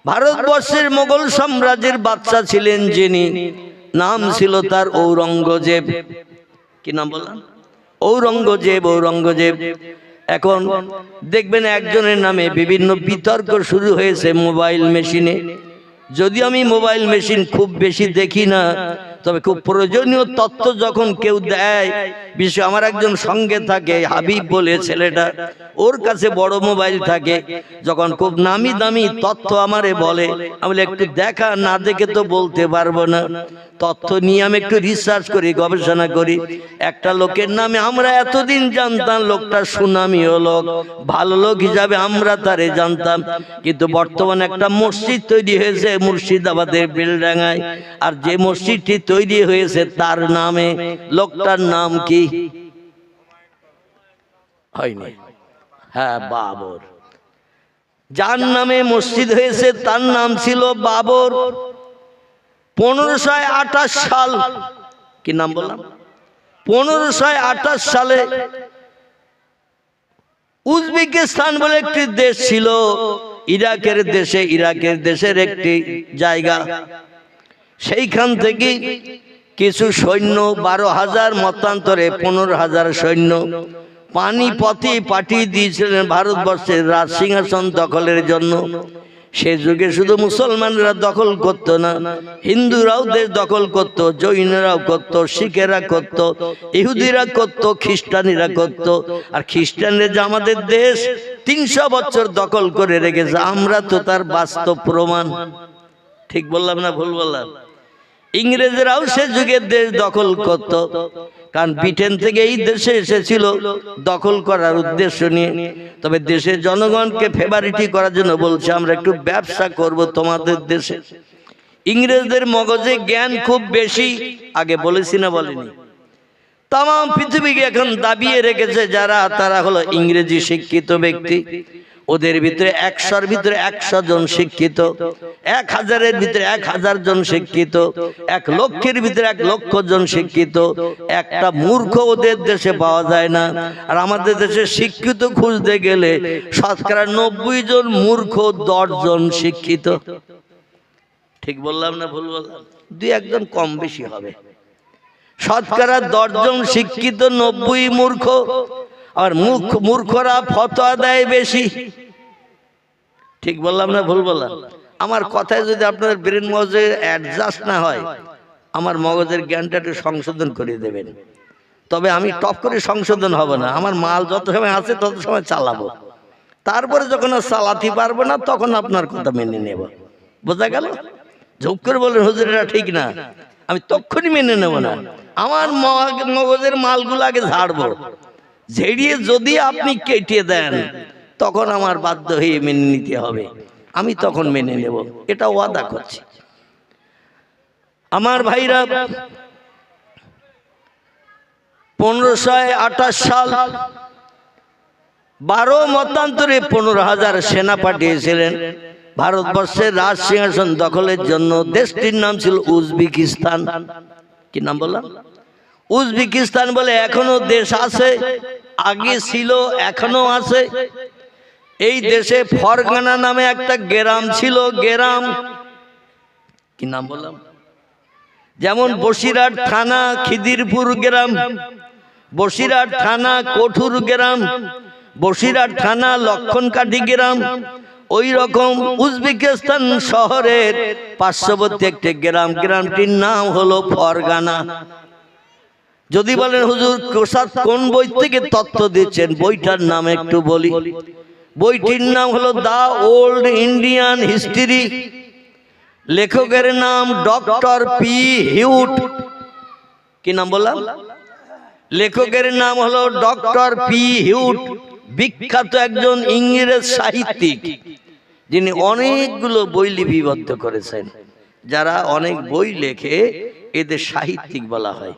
ভারতবর্ষের মোগল সাম্রাজ্যের বাদশা ছিলেন যিনি, নাম ছিল তার ঔরঙ্গজেব। কি নাম বললাম? ঔরঙ্গজেব। ঔরঙ্গজেব। এখন দেখবেন একজনের নামে বিভিন্ন বিতর্ক শুরু হয়েছে মোবাইল মেশিনে। যদি আমি মোবাইল মেশিন খুব বেশি দেখি না, তবে খুব প্রয়োজনীয় তথ্য যখন কেউ দেয়, বিশেষ আমার একজন সঙ্গে থাকে হাবিব বলে ছেলেটা, ওর কাছে বড় মোবাইল থাকে, যখন খুব নামি দামি তথ্য আমারে বলে, আমি একটু দেখা, না দেখে তো বলতে পারবো না। তথ্য নিয়ে আমি একটু রিসার্চ করি, গবেষণা করি। একটা লোকের নামে আমরা এতদিন জানতাম লোকটা সুনামীয় লোক, ভালো লোক হিসাবে আমরা তারে জানতাম, কিন্তু বর্তমানে একটা মসজিদ তৈরি হয়েছে মুর্শিদাবাদের বেলডাঙ্গায়, আর যে মসজিদটি তৈরি হয়েছে তার নামে, লোকটার নাম কি হয়নি? হ্যাঁ, বাবর। যার নামে মসজিদ হয়েছে তার নাম ছিল বাবর। 1528 সাল, কি নাম বললাম? 1528 সালে উজবেকিস্তান বলে একটি দেশ ছিল, ইরাকের দেশের একটি জায়গা, সেইখান থেকে কিছু সৈন্য 12,000 মতান্তরে 15,000 সৈন্য পানিপথে পাঠিয়ে দিয়েছিলেন ভারতবর্ষের রাজ সিংহাসন দখলের জন্য। সে যুগে শুধু মুসলমানরা দখল করত না, হিন্দুরাও দেশ দখল করত, জৈনরাও করত, শিখেরা করত, ইহুদিরা করত, খ্রিস্টানিরা করত। আর খ্রিস্টানরা যে আমাদের দেশ 300 বছর দখল করে রেখেছে, আমরা তো তার বাস্তব প্রমাণ। ঠিক বললাম না ভুল বললাম? ইংরেজরাও সে যুগের দেশ দখল করত, কারণ ব্রিটেন থেকে এই দেশে এসেছিল দখল করার উদ্দেশ্য নিয়ে। তবে দেশের জনগণকে ফেভারিটি করার জন্য বলছে আমরা একটু ব্যবসা করব তোমাদের দেশে। ইংরেজদের মগজে জ্ঞান খুব বেশি, আগে বলেছি না বলিনি? তাম পৃথিবীকে এখন দাবিয়ে রেখেছে যারা, তারা হলো ইংরেজি শিক্ষিত ব্যক্তি। ওদের ভিতরে 100-র ভিতরে 100 জন শিক্ষিত, 1000-এর ভিতরে 1000 জন শিক্ষিত, 1 লক্ষের ভিতরে 1 লক্ষ জন শিক্ষিত। একটা মূর্খ ওদের দেশে পাওয়া যায় না। আর আমাদের দেশে শিক্ষিত খুঁজতে গেলে শতকরা 90 জন মূর্খ, 10 জন শিক্ষিত। ঠিক বললাম না ভুল বললাম? 2-1 জন কম বেশি হবে। শতকরা 10 জন শিক্ষিত, 90 মূর্খ। আর মূর্খরা ফতোয়া দেয় বেশি। ঠিক বললাম না ভুল বললাম? আমার কথায় যদি আপনার ব্রেন মগজে অ্যাডজাস্ট না হয়, আমার মগজের জ্ঞানটা একটু সংশোধন করে দেবেন। তবে আমি টপ করে সংশোধন হব না, আমার মাল যত সময় আছে তত সময় চালাবো। তারপরে যখন আর চালাতে পারবো না, তখন আপনার কথা মেনে নেব। বোঝা গেল? ঝোঁক করে বলেন হুজুর এটা ঠিক না, আমি তখনই মেনে নেব না। আমার মগজের মালগুলো আগে ঝাড়বো, ঝেড়িয়ে যদি আপনি কেটে দেন, তখন আমার বাধ্য হয়ে মেনে নিতে হবে। আমি তখন মেনে নেব, এটা ওয়াদা করছি। আমার ভাইরা, 1528 সাল 12 মতান্তরে 15,000 সেনা পাঠিয়েছিলেন ভারতবর্ষের রাজ সিংহাসন দখলের জন্য। দেশটির নাম ছিল উজবেকিস্তান। কি নাম বললাম? উজবেকিস্তান বলে এখনো দেশ আছে, আগে ছিল, এখনো আছে। এই দেশে ফরগানা নামে একটা গ্রাম ছিল। গ্রাম, কি নাম বললাম? যেমন বসিরহাট থানা খিদিরপুর গ্রাম, বসিরহাট থানা কঠুর গ্রাম, বসিরহাট থানা লক্ষণকাঠি গ্রাম। ওই রকম উজবেকিস্তান শহরের পার্শ্ববর্তী একটি গ্রাম, গ্রামটির নাম হলো ফরগানা। যদি বলেন হুজুর কোন বই থেকে তথ্য দিচ্ছেন, বইটার নাম একটু বলি। বইটির নাম হলো দা ওল্ড ইন্ডিয়ান হিস্ট্রি। লেখকের নাম ডক্টর পি হিউট। কি নাম বললাম? লেখকের নাম হলো ডক্টর পি হিউট, বিখ্যাত একজন ইংরেজ সাহিত্যিক, যিনি অনেকগুলো বই লিপিবদ্ধ করেছেন। যারা অনেক বই লেখে এদের সাহিত্যিক বলা হয়।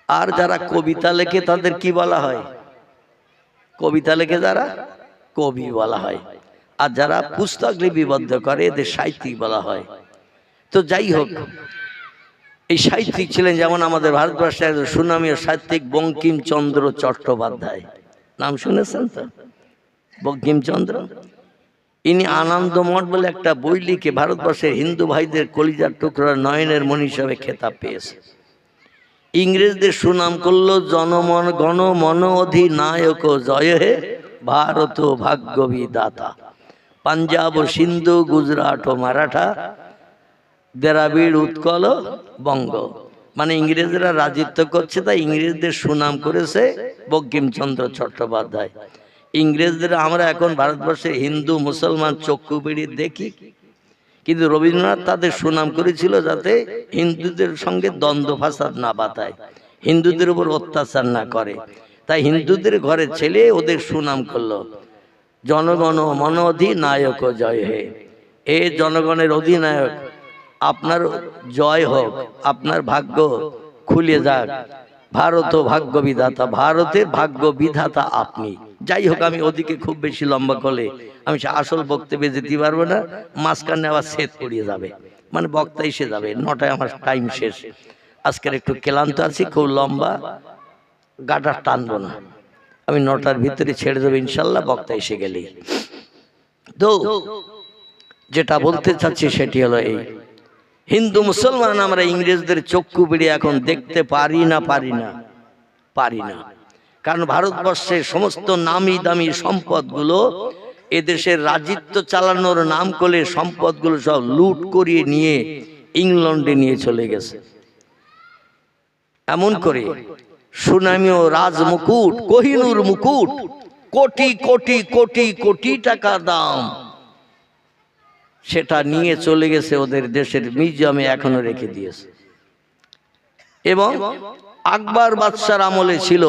আর যারা কবিতা লেখে তাদের কি বলা হয়? কবিতা লেখে যারা, কবি বলা হয়। আর যারা পুস্তক লিপিবদ্ধ করে এদের সাহিত্যিক বলা হয়। তো যাই হোক, এই সাহিত্যিক ছিলেন যেমন আমাদের ভারতবর্ষের সুনামীয় সাহিত্যিক বঙ্কিমচন্দ্র চট্টোপাধ্যায়। নাম শুনেছেন তো? বঙ্কিমচন্দ্র ইনি আনন্দমঠ বলে একটা বই লিখে ভারতবর্ষের হিন্দু ভাইদের কলিজার টুকরা নয়নের মণি হিসাবে খেতাব পেয়েছে। ইংরেজদের সুনাম করলো জনমন গণ মন অধিনায়ক জয় হে ভারত ভাগ্য বিধাতা। পাঞ্জাব সিন্ধু গুজরাট ও মারাঠা দ্রাবিড় উৎকল বঙ্গ, মানে ইংরেজরা রাজত্ব করছে, তাই ইংরেজদের সুনাম করেছে বঙ্কিমচন্দ্র চট্টোপাধ্যায়। ইংরেজদের আমরা এখন ভারতবর্ষের হিন্দু মুসলমান চক্ষু বেড়ে দেখি, কিন্তু রবীন্দ্রনাথ তাদের সুনাম করেছিল যাতে হিন্দুদের সঙ্গে দ্বন্দ্ব ফাসাদ না বাতায়, হিন্দুদের উপর অত্যাচার না করে। তাই হিন্দুদের ঘরে ছেলে ওদের সুনাম করলো জনগণ মন অধিনায়ক জয় হে। এ জনগণের অধিনায়ক, আপনার জয় হোক, আপনার ভাগ্য খুলে যাক, ভারত ভাগ্য বিধাতা, ভারতের ভাগ্য বিধাতা আপনি। যাই হোক, আমি ওদিকে খুব বেশি লম্বা করলে আমি আসল বক্তব্যে যেতে পারবো না, মাঝখানে আবার সেট পড়িয়ে যাবে, মানে বক্তা এসে যাবে। 9টায় আমার টাইম শেষ, আজকের একটু ক্লান্ত আছি, খুব লম্বা গাটা টানবো না, আমি 9টার ভিতরে ছেড়ে দেবো ইনশাল্লাহ, বক্তা এসে গেলেই। তো যেটা বলতে চাচ্ছি সেটি হলো এই, হিন্দু মুসলমান আমরা ইংরেজদের চক্ষু বেড়ে এখন দেখতে পারি না, কারণ ভারতবর্ষের সমস্ত নামি দামি সম্পদগুলো এদেশের রাজত্ব চালানোর নাম করে সম্পদগুলো সব লুট করিয়ে নিয়ে ইংল্যান্ডে নিয়ে চলে গেছে। এমন করে সুনামীয় রাজমুকুট, কোহিনূর মুকুট, কোটি কোটি কোটি কোটি টাকা দাম, সেটা নিয়ে চলে গেছে ওদের দেশের মিউজিয়ামে এখনো রেখে দিয়েছে। এবং আকবর বাদশার আমলে ছিল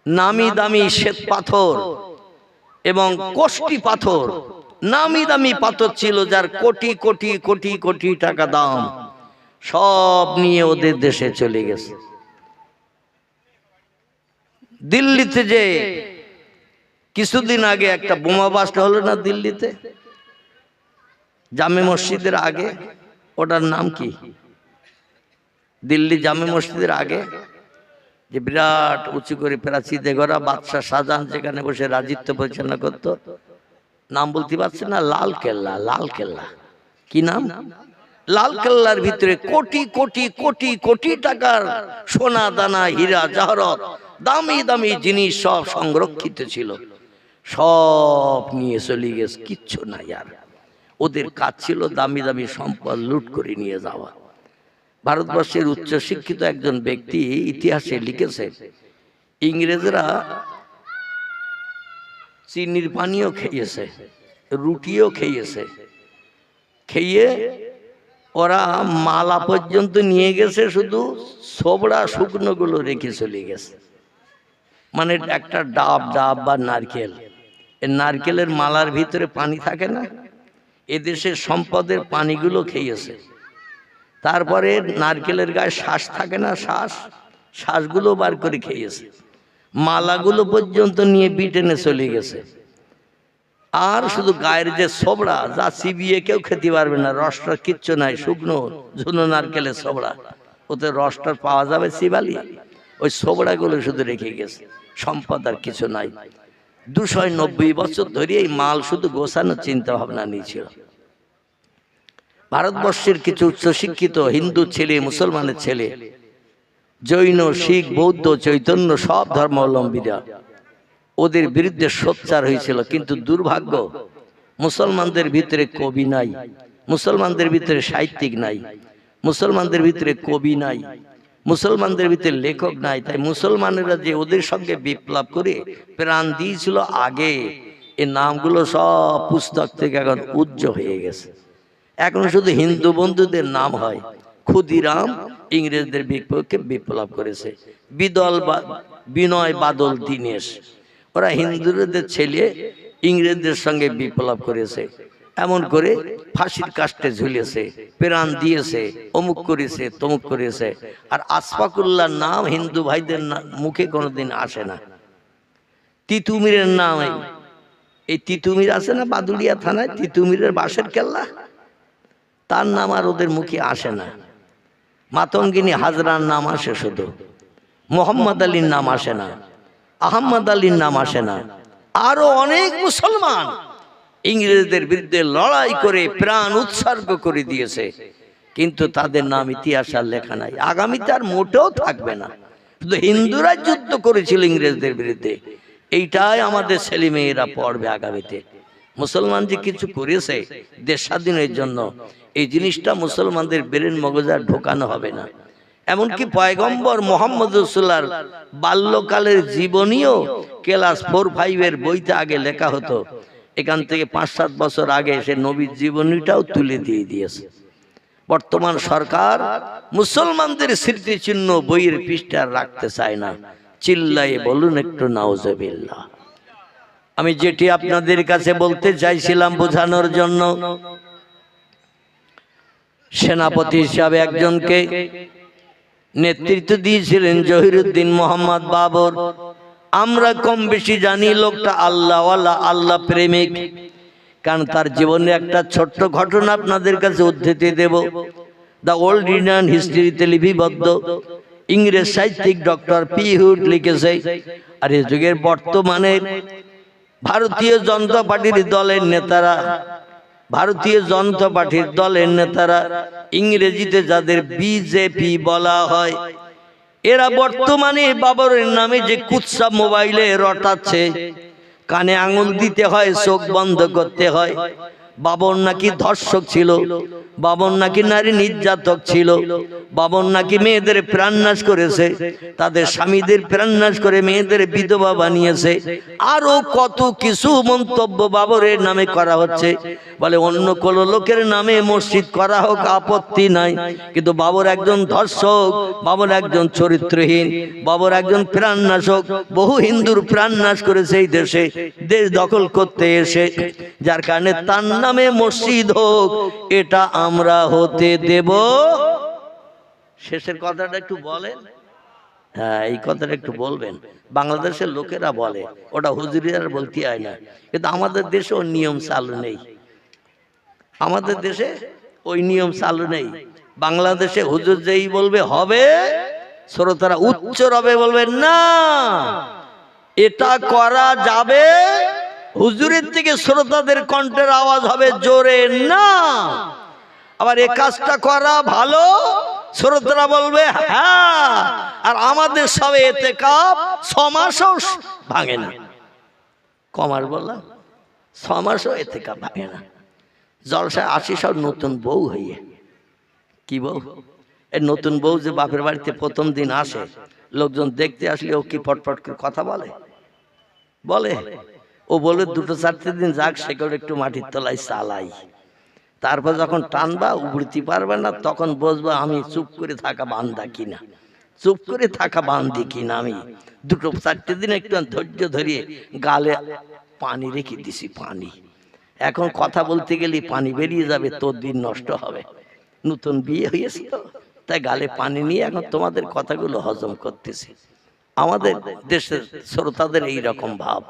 নামি দামি শ্বেত পাথর এবং কোষ্টি পাথর, নামি দামি পাথর ছিল যার কোটি কোটি কোটি কোটি টাকা দাম, সব নিয়ে ওদের দেশে চলে গেছে। দিল্লিতে যে কিছুদিন আগে একটা বোমা বাস্ট হলো না দিল্লিতে, জামে মসজিদের আগে, ওটার নাম কি? দিল্লি জামে মসজিদের আগে যে বিরাট উঁচু করে প্রাচীরে গড়া বাদশাহ শাহজাহান যেখানে বসে রাজত্ব পরিচালনা করত, নাম বলতে পারছে না, লাল কেল্লা। লাল কেল্লা কি নাম? লাল কেল্লার ভিতরে কোটি কোটি কোটি কোটি টাকার সোনা দানা হীরা জহরত দামি দামি জিনিস সব সংরক্ষিত ছিল, সব নিয়ে চলে গেছে, কিচ্ছু নাই আর। ওদের কাজ ছিল দামি দামি সম্পদ লুট করে নিয়ে যাওয়া। ভারতবর্ষের উচ্চ শিক্ষিত একজন ব্যক্তি ইতিহাসে লিখেছে, ইংরেজরা চিনির পানিও খেয়েছে, রুটিও খেয়েছে, খেয়ে ওরা মালা পর্যন্ত নিয়ে গেছে, শুধু ছোবড়া শুকনো গুলো রেখে চলে গেছে। মানে একটা ডাব বা নারকেল, এই নারকেলের মালার ভিতরে পানি থাকে না, এদেশের সম্পদের পানিগুলো খেয়েছে। তারপরে নারকেলের গায়ে শ্বাস থাকে না, শ্বাসগুলো বার করে খেয়েছে, মালাগুলো পর্যন্ত নিয়ে ব্রিটেনে চলে গেছে। আর শুধু গায়ের যে ছোবড়া, যা চিবিয়ে কেউ খেতে পারবে না, রসটা কিচ্ছু নাই, শুকনো ঝুনো নারকেলের ছোবড়া, ওতে রসটা পাওয়া যাবে চিবালি, ওই ছোবড়াগুলো শুধু রেখে গেছে, সম্পদ আর কিছু নাই। 290 বছর ধরে এই মাল শুধু গোছানোর চিন্তা ভাবনা নিয়েছিল। ভারতবর্ষের কিছু উচ্চশিক্ষিত হিন্দু ছেলে, মুসলমানের ছেলে, জৈন, শিখ, বৌদ্ধ, চৈতন্য সব ধর্মাবলম্বীরা ওদের বিরুদ্ধে সোচ্চার হয়েছিল। কিন্তু দুর্ভাগ্য, মুসলমানদের ভিতরে কবি নাই, মুসলমানদের ভিতরে সাহিত্যিক নাই, মুসলমানদের ভিতরে কবি নাই, মুসলমানদের ভিতরে লেখক নাই। তাই মুসলমানেরা যে ওদের সঙ্গে বিপ্লব করে প্রাণ দিয়েছিল আগে, এই নামগুলো সব পুস্তক থেকে এখন উজ্জ্বল হয়ে গেছে। এখন শুধু হিন্দু বন্ধুদের নাম হয়। ক্ষুদিরাম ইংরেজদের বিপক্ষে বিপ্লব করেছে, বিনয় বাদল দীনেশ, ওরা হিন্দুদের ছেলে ইংরেজদের সঙ্গে বিপ্লব করেছে, এমন করে ফাঁসির কাস্টে ঝুলিয়েছে, প্রাণ দিয়েছে, অমুক করেছে, তমুক করেছে। আর আশফাকুল্লাহর নাম হিন্দু ভাইদের মুখে কোনোদিন আসে না। তিতুমিরের নাম, এই তিতুমির আছে না বাদুড়িয়া থানায়, তিতুমিরের বাঁশের কেল্লা, তার নাম আর ওদের মুখে আসে না। মাতঙ্গিনী হাজরার নাম আসে শুধু, মোহাম্মদ আলীর নাম আসে না, আহম্মদ আলীর নাম আসে না। আরো অনেক মুসলমান ইংরেজদের বিরুদ্ধে লড়াই করে প্রাণ উৎসর্গ করে দিয়েছে, কিন্তু তাদের নাম ইতিহাস আর লেখা নাই, আগামীতে আর মোটেও থাকবে না। শুধু হিন্দুরা যুদ্ধ করেছিল ইংরেজদের বিরুদ্ধে, এইটাই আমাদের ছেলে মেয়েরা পড়বে আগামীতে। মুসলমান যে কিছু করেছে দেশ স্বাধীনের জন্য, এই জিনিসটা মুসলমানদের ব্রেন মগজে আর ঢোকানো হবে না। এমনকি পয়গম্বর মোহাম্মদ রাসূলুল্লাহর বাল্যকালের জীবনীও ক্লাস 4-5 বইতে আগে লেখা হতো, এখান থেকে 5-7 বছর আগে সে নবীর জীবনীটাও তুলে দিয়ে দিয়েছে। বর্তমান সরকার মুসলমানদের স্মৃতিচিহ্ন বইয়ের পৃষ্ঠা রাখতে চায় না। চিল্লায়ে বলুন একটু নাউজুবিল্লাহ। আমি যেটি আপনাদের কাছে বলতে চাইছিলাম বোঝানোর জন্য, সেনাপতি হিসাবে একজনকে নেতৃত্ব দিয়েছিলেন জহিরুদ্দিন মোহাম্মদ বাবর। আমরা কম বেশি জানি লোকটা আল্লাহওয়ালা, আল্লাহ প্রেমিক, কারণ তার জীবনে একটা ছোট্ট ঘটনা আপনাদের কাছে উদ্ধৃতি দেব। দ্য ওল্ড ইন্ডিয়ান হিস্ট্রিতে লিপিবদ্ধ ইংরেজ সাহিত্যিক ডক্টর পি হুড লিখেছে, আর এই যুগের বর্তমানে ভারতীয় জনতা পার্টির দলের নেতারা ইংরেজিতে যাদের বিজেপি বলা হয়, এরা বর্তমানে বাবরের নামে যে কুৎসা মোবাইলে রটাচ্ছে, কানে আঙুল দিতে হয়, চোখ বন্ধ করতে হয়। বাবর নাকি ধর্ষক ছিল, বাবর নাকি নারী নির্যাতক ছিল, বাবর নাকি মেয়েদের প্রাণনাশ করেছে, তাদের স্বামীদের প্রাণনাশ করে মেয়েদের বিধবা বানিয়েছে, আরো কত কিছু মন্তব্য বাবরের নামে করা হচ্ছে। বলে অন্য কোন লোকের নামে মসজিদ করা হোক, আপত্তি নাই, কিন্তু বাবর একজন ধর্ষক, বাবর একজন চরিত্রহীন, বাবর একজন প্রাণনাশক। বহু হিন্দুর প্রাণনাশ করেছে এই দেশে, দেশ দখল করতে এসে, যার কারণে তার নামে মসজিদ হোক, এটা আমরা হতে দেব। শেষের কথাটা একটু বলেন। হ্যাঁ, এই কথাটা একটু বলবেন। বাংলাদেশের লোকেরা বলে ওটা হুজুরিয়ার বলতে হয় না, কিন্তু আমাদের দেশে ওই নিয়ম চালু নেই। আমাদের দেশে ওই নিয়ম চালু নেই। বাংলাদেশে হুজুর যেই বলবে হবে, শ্রোতারা উচ্চ রবে বলবে না, এটা করা যাবে। হুজুরের থেকে শ্রোতাদের কণ্ঠের আওয়াজ হবে জোরে না। আবার এ কাজটা করা ভালো, শ্রোতারা বলবে হ্যাঁ। আর আমাদের সবে এতেকাফ 6 মাসও ভাঙে না। কমার বললাম 6 মাসও এতেকাফ ভাঙে না। জলসায় আসি সব নতুন বউ হইয়ে। কি বউ? এই নতুন বউ যে বাপের বাড়িতে প্রথম দিন আসে, লোকজন দেখতে আসলে ও কি ফটফট করে কথা বলে? ও বলে 2-4 দিন যাক, সেগুলো একটু মাটির তলায় চালাই, তারপর যখন টানবা উবড়িতে পারবে না, তখন বুঝবা আমি চুপ করে থাকা বান্দা কিনা, চুপ করে থাকা বান্দি কিনা। আমি 2-4 দিন একটু ধৈর্য ধরিয়ে গালে পানি রেখে দিছি, পানি। এখন কথা বলতে গেলে পানি বেরিয়ে যাবে, তোর দিন নষ্ট হবে। নতুন বিয়ে হয়েছে তো, তাই গালে পানি নিয়ে এখন তোমাদের কথাগুলো হজম করতেছি। আমাদের দেশের শ্রোতাদের এই রকম ভাব।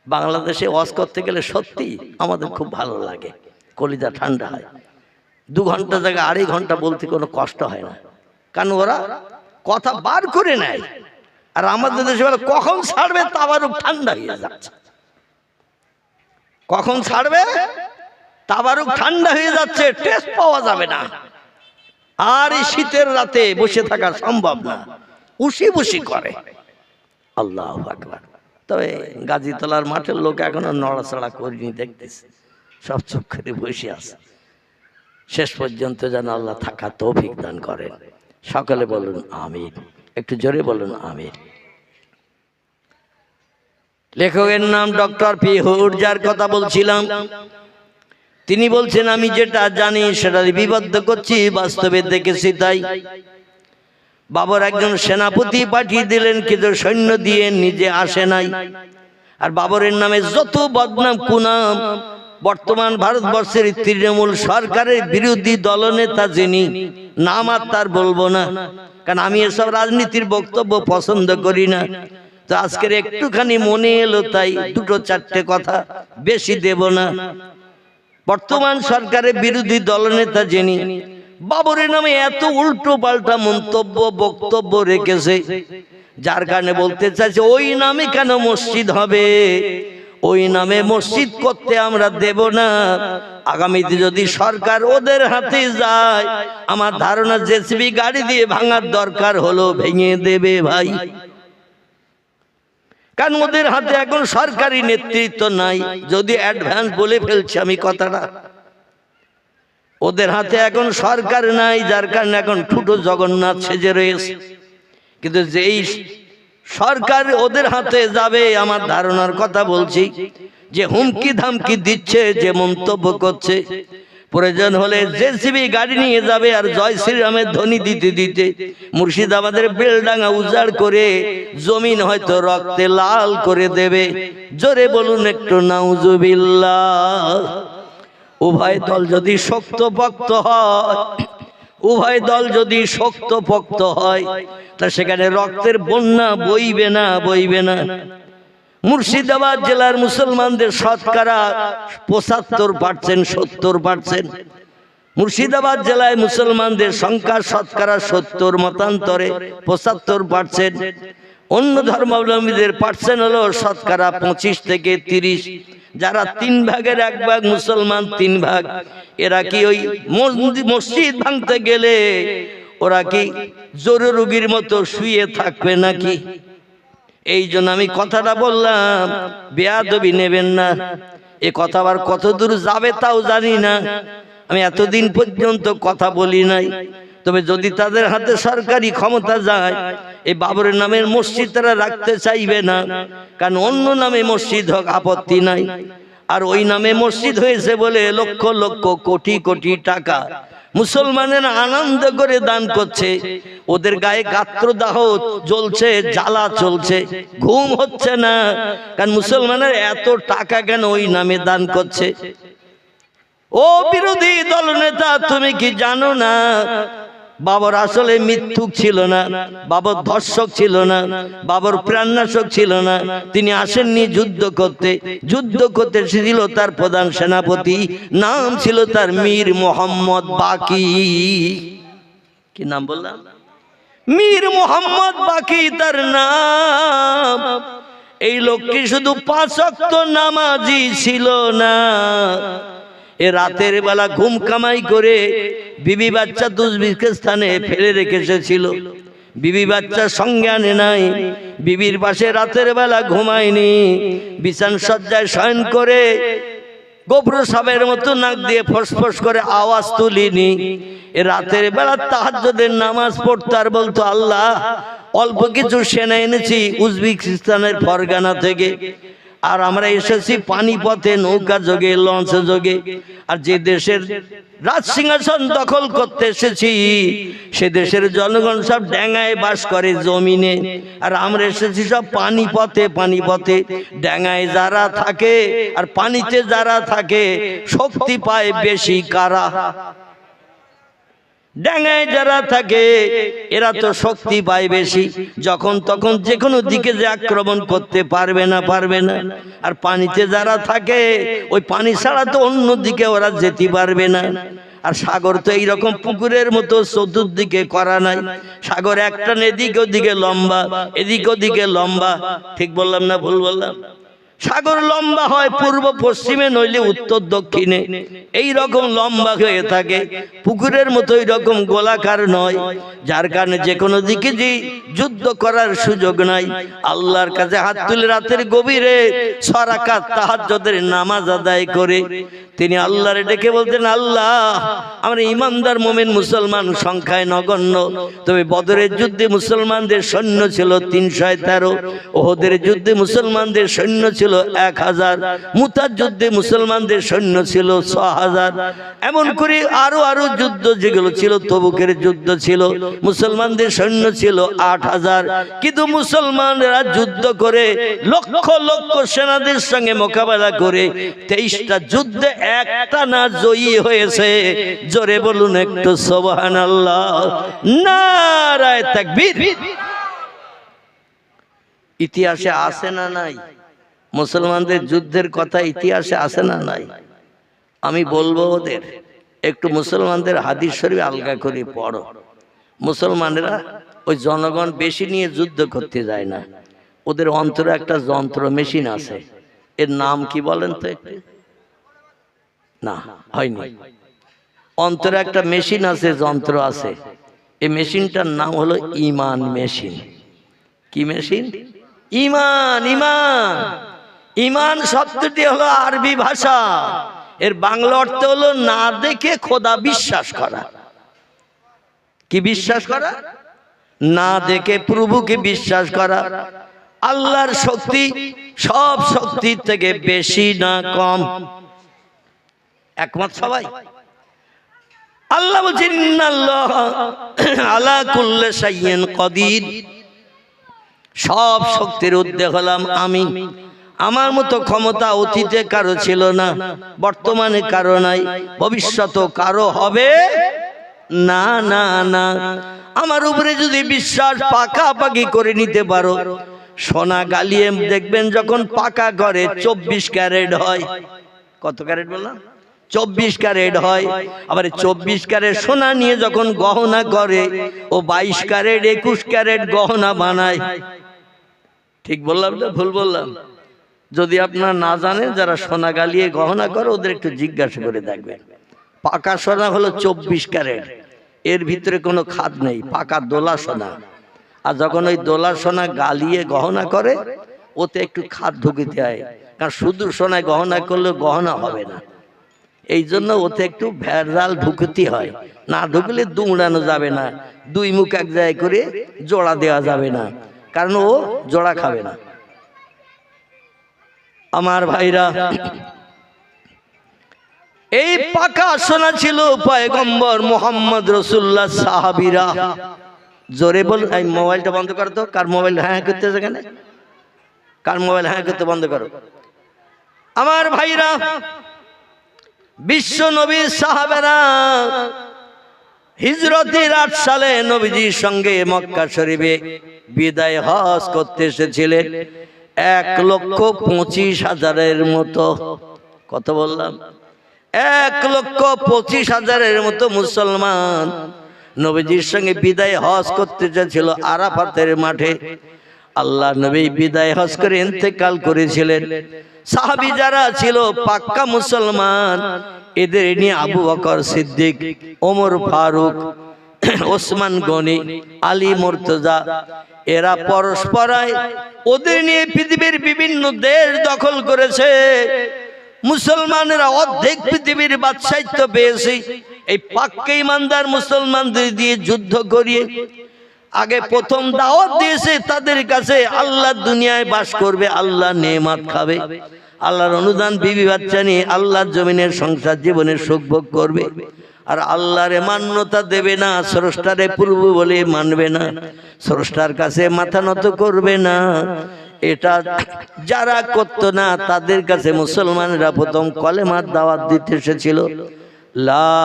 বাংলাদেশে ওয়াজ করতে গেলে সত্যি আমাদের খুব ভালো লাগে, কলিজা ঠান্ডা হয়। 2 ঘন্টা জায়গায় 2.5 ঘন্টা বলতে কোনো কষ্ট হয় না, কারণ ওরা কথা বার করে নেয়। আর আমাদের দেশে বলে কখন ছাড়বে, তাবারুক ঠান্ডা হয়ে যাচ্ছে। কখন ছাড়বে, তাবারুক ঠান্ডা হয়ে যাচ্ছে, টেস্ট পাওয়া যাবে না। আর এই শীতের রাতে বসে থাকা সম্ভব না, উশি বসি করে। আল্লাহু আকবার। তবে গাজীতলার মাঠের লোক এখনো নড়াচড়া করিনি, দেখতেছে সব চুপ করে বসে আছে। শেষ পর্যন্ত যেন আল্লাহ থাকা তৌফিক দান করেন। সকলে বলুন আমিন, একটু জোরে বলুন আমিন। লেখকের নাম ডক্টর পি হুড, যার কথা বলছিলাম। তিনি বলছেন আমি যেটা জানি সেটা লিপিবদ্ধ করছি, বাস্তবে দেখেছি তাই। বাবর একজন সেনাপতি পাঠিয়ে দিলেন, কিন্তু সৈন্য দিয়ে নিজে আসে নাই। আর বাবরের নামে যত বদনাম কুনাম, বর্তমান ভারতবর্ষের তৃণমূল সরকারের বিরোধী দলনেতা যিনি, নাম আর তার বলবো না, কারণ আমি এসব রাজনীতির বক্তব্য পছন্দ করি না। তো আজকের একটুখানি মনে এলো তাই 2-4টে কথা, বেশি দেব না। বর্তমান সরকারের বিরোধী দলনেতা যিনি, বাবরের নামে এত উল্টো পাল্টা মন্তব্য বক্তব্য রেখেছে, যার কারণে বলতে চাইছে ওই নামে কেন মসজিদ হবে, ওই নামে মসজিদ করতে আমরা দেব না। আগামীতে যদি সরকার ওদের হাতে যায়, আমার ধারণা জেসিবি গাড়ি দিয়ে ভাঙার দরকার হলো ভেঙে দেবে ভাই। কারণ ওদের হাতে এখন সরকারি নেতৃত্ব নাই। যদি অ্যাডভান্স বলে ফেলছি আমি কথাটা, ওদের হাতে এখন সরকার নাই, যার কারণে এখন ঠুটো জগন্নাথ সেজে রয়েছে। কিন্তু যেই সরকার ওদের হাতে যাবে, আমার ধারণার কথা বলছি, যে হুমকি ধামকি দিচ্ছে, যে মন্তব্য করছে, প্রয়োজন হলে জেসিবি গাড়ি নিয়ে যাবে আর জয় শ্রীরামের ধ্বনি দিতে দিতে মুর্শিদাবাদের বেলডাঙ্গা উজাড় করে জমিন হয়তো রক্তে লাল করে দেবে। জোরে বলুন একটু নাউজুবিল্লাহ। উভয় দল যদি শক্তপোক্ত হয়, উভয় দল যদি শক্তপোক্ত হয়, তা সেখানে রক্তের বন্যা বইবে না, বইবে না। মুর্শিদাবাদ জেলার মুসলমানদের শতকরা 75%, 70%। মুর্শিদাবাদ জেলায় মুসলমানদের সংখ্যা শতকরা 70 মতান্তরে 75%। অন্য ধর্মাবলম্বীদের পার্সেন্ট হলো শতকরা 25 থেকে 30। যারা 3 ভাগের 1 ভাগ মুসলমান, 3 ভাগ, এরা কি ওই মসজিদ ভাঙতে গেলে ওরা কি জোরে রোগীর মতো শুয়ে থাকবে নাকি? এই জন্য আমি কথাটা বললাম, বেয়াদবি নেবেন না। এ কথা আবার কত দূর যাবে তাও জানি না। আমি এতদিন পর্যন্ত কথা বলি নাই। তবে যদি তাদের হাতে সরকারি ক্ষমতা যায়, এই বাবরের নামের মসজিদ তারা রাখতে চাইবে না। কারণ অন্য নামে মসজিদ হোক, আপত্তি নাই। আর ওই নামে মসজিদ হয়েছে বলে লক্ষ লক্ষ কোটি কোটি টাকা মুসলমানেরা আনন্দ করে দান করছে। ওদের গায়ে গাত্রদাহ জ্বলছে, জ্বালা চলছে, ঘুম হচ্ছে না। কারণ মুসলমানের এত টাকা কেন ওই নামে দান করছে? ও বিরোধী দল নেতা, তুমি কি জানো না বাবর আসলে মিথ্যুক ছিল না, বাবর ধর্ষক ছিল না, বাবর প্রাণনাশক ছিল না। তিনি আসেননি যুদ্ধ করতে, যুদ্ধ করতে ছিল তার প্রধান সেনাপতি, নাম ছিল তার মীর মোহাম্মদ বাকি। কি নাম বললাম? মীর মোহাম্মদ বাকি তার নাম। এই লোকটি শুধু 5 ওয়াক্ত নামাজি ছিল না, এ রাতের বেলা ঘুম কামাই করে বিবি বাচ্চা দুর্ভিক্ষস্থানে ফেলে রেখে এসেছিল। বিবি বাচ্চা সঙ্গে আনে নাই, বিবির পাশে রাতের বেলা ঘুমায়নি, বিছান সজ্জায় শয়ন করে গোবর সাবের মতো নাক দিয়ে ফসফস করে আওয়াজ তুলিনি। এ রাতের বেলা তাহাজ্জুদের নামাজ পড়তো আর বলতো, আল্লাহ অল্প কিছু সেনা এনেছি উজবেকিস্তানের ফরগানা থেকে, আর আমরা এসেছি পানিপথে নৌকা যোগে, লঞ্চ যোগে। আর যে দেশের রাজ সিংহাসন দখল করতে এসেছি, সে দেশের জনগণ সব ড্যাঙায় বাস করে, জমিনে। আর আমরা এসেছি সব পানিপথে, পানিপথে। ড্যাঙায় যারা থাকে আর পানিতে যারা থাকে, শক্তি পায় বেশি কারা? ডাঙায় যারা থাকে এরা তো শক্তি পায় বেশি, যখন তখন যে কোনো দিকে যে আক্রমণ করতে পারবে না, পারবে না। আর পানিতে যারা থাকে, ওই পানি ছাড়া তো অন্য দিকে ওরা যেতে পারবে না। আর সাগর তো এইরকম পুকুরের মতো চতুর্দিকে করা নাই। সাগর একটা এদিক ওদিকে লম্বা, এদিক ওদিকে লম্বা। ঠিক বললাম না ভুল বললাম? সাগর লম্বা হয় পূর্ব পশ্চিমে, নইলে উত্তর দক্ষিণে, এই রকম লম্বা হয়ে থাকে। পুকুরের মতো এরকম গোলাকার নয়, যার কারণে যে কোনো দিকে যে যুদ্ধ করার সুযোগ নাই। আল্লাহর কাছে হাত তুলে রাতের গভীরে 6 রাকাত তাহাজ্জুদের নামাজ আদায় করে তিনি আল্লাহরে ডেকে বলতেন, আল্লাহ আমরা ইমানদার মুমিন মুসলমান সংখ্যায় নগণ্য, তবে বদরের যুদ্ধে মুসলমানদের সৈন্য ছিল 313, ওহদের যুদ্ধে মুসলমানদের সৈন্য ছিল 1000, মুতার যুদ্ধে মুসলমানদের সৈন্য ছিল 6000। এমন করে আরো আরো যুদ্ধ যেগুলো ছিল, তবুকের যুদ্ধ ছিল, মুসলমানদের সৈন্য ছিল 8000। কিন্তু মুসলমানরা যুদ্ধ করে লক্ষ লক্ষ সেনাদের সঙ্গে মোকাবেলা করে 23টা যুদ্ধে একটা না জয়ী হয়েছে। জোরে বলুন একটু সুবহানাল্লাহ, নারায়ে তাকবীর। ইতিহাসে আছে না নাই মুসলমানদের যুদ্ধের কথা? ইতিহাসে আছে না নাই? আমি বলবো ওদের একটু মুসলমানদের হাদিস শরীফ আলগা করে পড়ো। মুসলমানেরা ওই জনগণ বেশি নিয়ে যুদ্ধ করতে যায় না, ওদের অন্তরে একটা যন্ত্র মেশিন আছে, এর নাম কি বলেন তো একটু? না, হয়নি। অন্তরে একটা মেশিন আছে, যন্ত্র আছে, এই মেশিনটার নাম হলো ঈমান মেশিন। কি মেশিন? ঈমান। ঈমান, ঈমান শব্দটি হলো আরবি ভাষা, এর বাংলা অর্থ হলো না দেখে খোদা বিশ্বাস করা। কি বিশ্বাস করা? না দেখে প্রভুকে বিশ্বাস করা। আল্লাহর শক্তি সব শক্তির থেকে বেশি না কম? একমত সবাই? আল্লাহ বলছেন ইন্নাল্লাহ আলা কুল্লি শাইইন কাদির, সব শক্তির ঊর্ধ্বে হলাম আমি। আমার মতো ক্ষমতা অতীতে কারো ছিল না, বর্তমানে কারো নাই, ভবিষ্যতেও কারো হবে না। না না, আমার উপরে যদি বিশ্বাস পাকাপাকি করে নিতে পারো, সোনা গালিয়ে দেখবেন যখন পাকা করে 24 ক্যারেট হয়। কত ক্যারেট বললাম? 24 ক্যারেট হয়। আবার 24 ক্যারেট সোনা নিয়ে যখন গহনা করে, ও 22 ক্যারেট 21 ক্যারেট গহনা বানায়। ঠিক বললাম না ভুল বললাম? যদি আপনারা না জানেন, যারা সোনা গালিয়ে গহনা করে ওদের একটু জিজ্ঞাসা করে দেখবেন। পাকা সোনা হলো 24 ক্যারেট, এর ভিতরে কোনো খাদ নেই, পাকা দোলা সোনা। আর যখন ওই দোলা সোনা গালিয়ে গহনা করে, ওতে একটু খাদ ঢুকিতে হয়, কারণ শুধু সোনায় গহনা করলে গহনা হবে না। এই জন্য ওতে একটু ভেজাল ঢুকতে হয়, না ঢুকলে দুমড়ানো যাবে না, দুই মুখ এক জায়গায় করে জোড়া দেওয়া যাবে না, কারণ ও জোড়া খাবে না। আমার ভাইরা, এই পাকা সোনা ছিল পয়গম্বর মুহাম্মদ রাসূলুল্লাহ সাহাবীরা। জোরে বল, এই মোবাইলটা বন্ধ করো তো। কার মোবাইল হ্যাঁ করতেছে এখানে? কার মোবাইল হ্যাঁ করতে বন্ধ করো। আমার ভাইরা, বিশ্ব নবীর সাহাবারা হিজরতের 8 সালে নবীজির সঙ্গে মক্কা শরীফে বিদায় হজ করতে এসেছিলেন 1,25,000-এর মতো। কত বললাম? 1,25,000-এর মতো মুসলমান নবীজির সঙ্গে বিদায় হজ করতে এসেছিল আরাফাতের মাঠে। আল্লাহ নবী বিদায় হজ করে ইন্তেকাল করেছিলেন। সাহাবী যারা ছিল পাক্কা মুসলমান, এদের নিয়ে আবু বকর সিদ্দিক, ওমর ফারুক, ওসমান গনি, আলী মুর্তজা, এরা পরস্পরায় ওদের নিয়ে পৃথিবীর বিভিন্ন দেশ দখল করেছে। মুসলমানেরা অর্ধেক পৃথিবীর বাদশাহিত্ব পেয়েছে এই পাক্কা ইমানদার মুসলমানদের দিয়ে যুদ্ধ করিয়ে। আগে প্রথম দাওয়াত দিয়েছে তাদের কাছে, আল্লাহ দুনিয়ায় বাস করবে, আল্লাহ নেয়ামত খাবে, আল্লাহর অনুদান বিবি বাচ্চা নিয়ে আল্লাহর জমিনের সংসার জীবনের সুখ ভোগ করবে। আর আল্লাহরে মান্যতা দেবে না, স্রষ্টারে প্রভু বলে মানবে না, স্রষ্টার কাছে মাথা নত করবে না। এটা যারা করতো না তাদের কাছে মুসলমানরা প্রথম কলেমার দাওয়াত দিতে এসেছিল। লা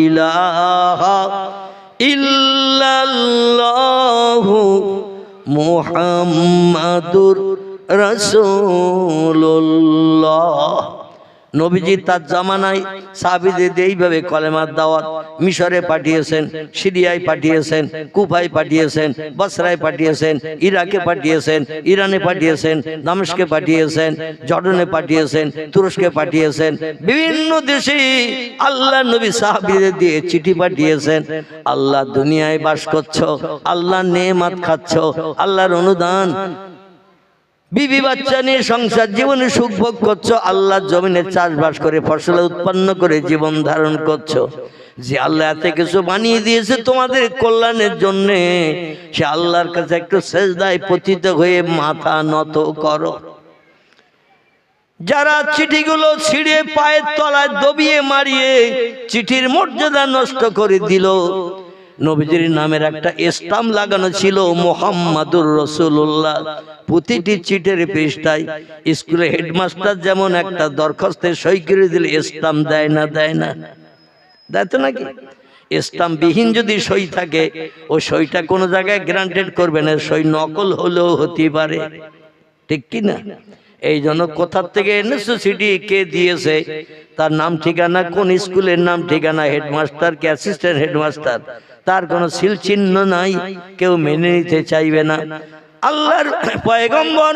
ইলাহা ইল্লাল্লাহু মুহাম্মাদুর রাসূলুল্লাহ। নবীজি তার জামানায় সাহাবীদের এইভাবে কলেমার দাওয়াত মিশরে পাঠিয়েছেন, সিরিয়ায় পাঠিয়েছেন, কুফায় পাঠিয়েছেন, বসরায় পাঠিয়েছেন, ইরাকে পাঠিয়েছেন, ইরানে পাঠিয়েছেন, দামেস্কে পাঠিয়েছেন, জর্ডানে পাঠিয়েছেন, তুরস্কে পাঠিয়েছেন, বিভিন্ন দেশে আল্লাহ নবী সাহাবীদের দিয়ে চিঠি পাঠিয়েছেন। আল্লাহ দুনিয়ায় বাস করছো, আল্লাহর নেয়ামত খাচ্ছ, আল্লাহর অনুদান বিবি বাচ্চা নিয়ে সংসার জীবনে সুখ ভোগ করছো, আল্লাহর জমিনে চাষবাস করে ফসল উৎপন্ন করে জীবন ধারণ করছো। যে আল্লাহ এত কিছু বানিয়ে দিয়েছে তোমাদের কল্যাণের জন্য, সে আল্লাহর কাছে একটু সেজদায় পতিত হয়ে মাথা নত করো। যারা চিঠিগুলো ছিঁড়ে পায়ের তলায় দবিয়ে মারিয়ে চিঠির মর্যাদা নষ্ট করে দিল, নবীজির নামের একটা স্টাম্প লাগানো ছিল মুহাম্মাদুর রাসূলুল্লাহ প্রতিটি চিঠির পৃষ্ঠায়। স্কুলে হেডমাস্টার যেমন একটা দরখাস্তে সই করে দিলে স্টাম্প দেয় না? দেয় না? দেয় তো নাকি? স্টাম্প বিহীন যদি সই থাকে, ও সইটা কোনো জায়গায় গ্রান্টেড করবে না, সই নকল হলেও হতে পারে, ঠিক কি না? এই জন্য কোথার থেকে এনেছো চিঠি, কে দিয়েছে, তার নাম ঠিকানা, কোন স্কুলের নাম ঠিকানা, হেডমাস্টার কি অ্যাসিস্ট্যান্ট হেডমাস্টার, তার কোনো সিল চিহ্ন নাই, কেউ মেনে নিতে চাইবে না। আল্লাহর পয়গম্বর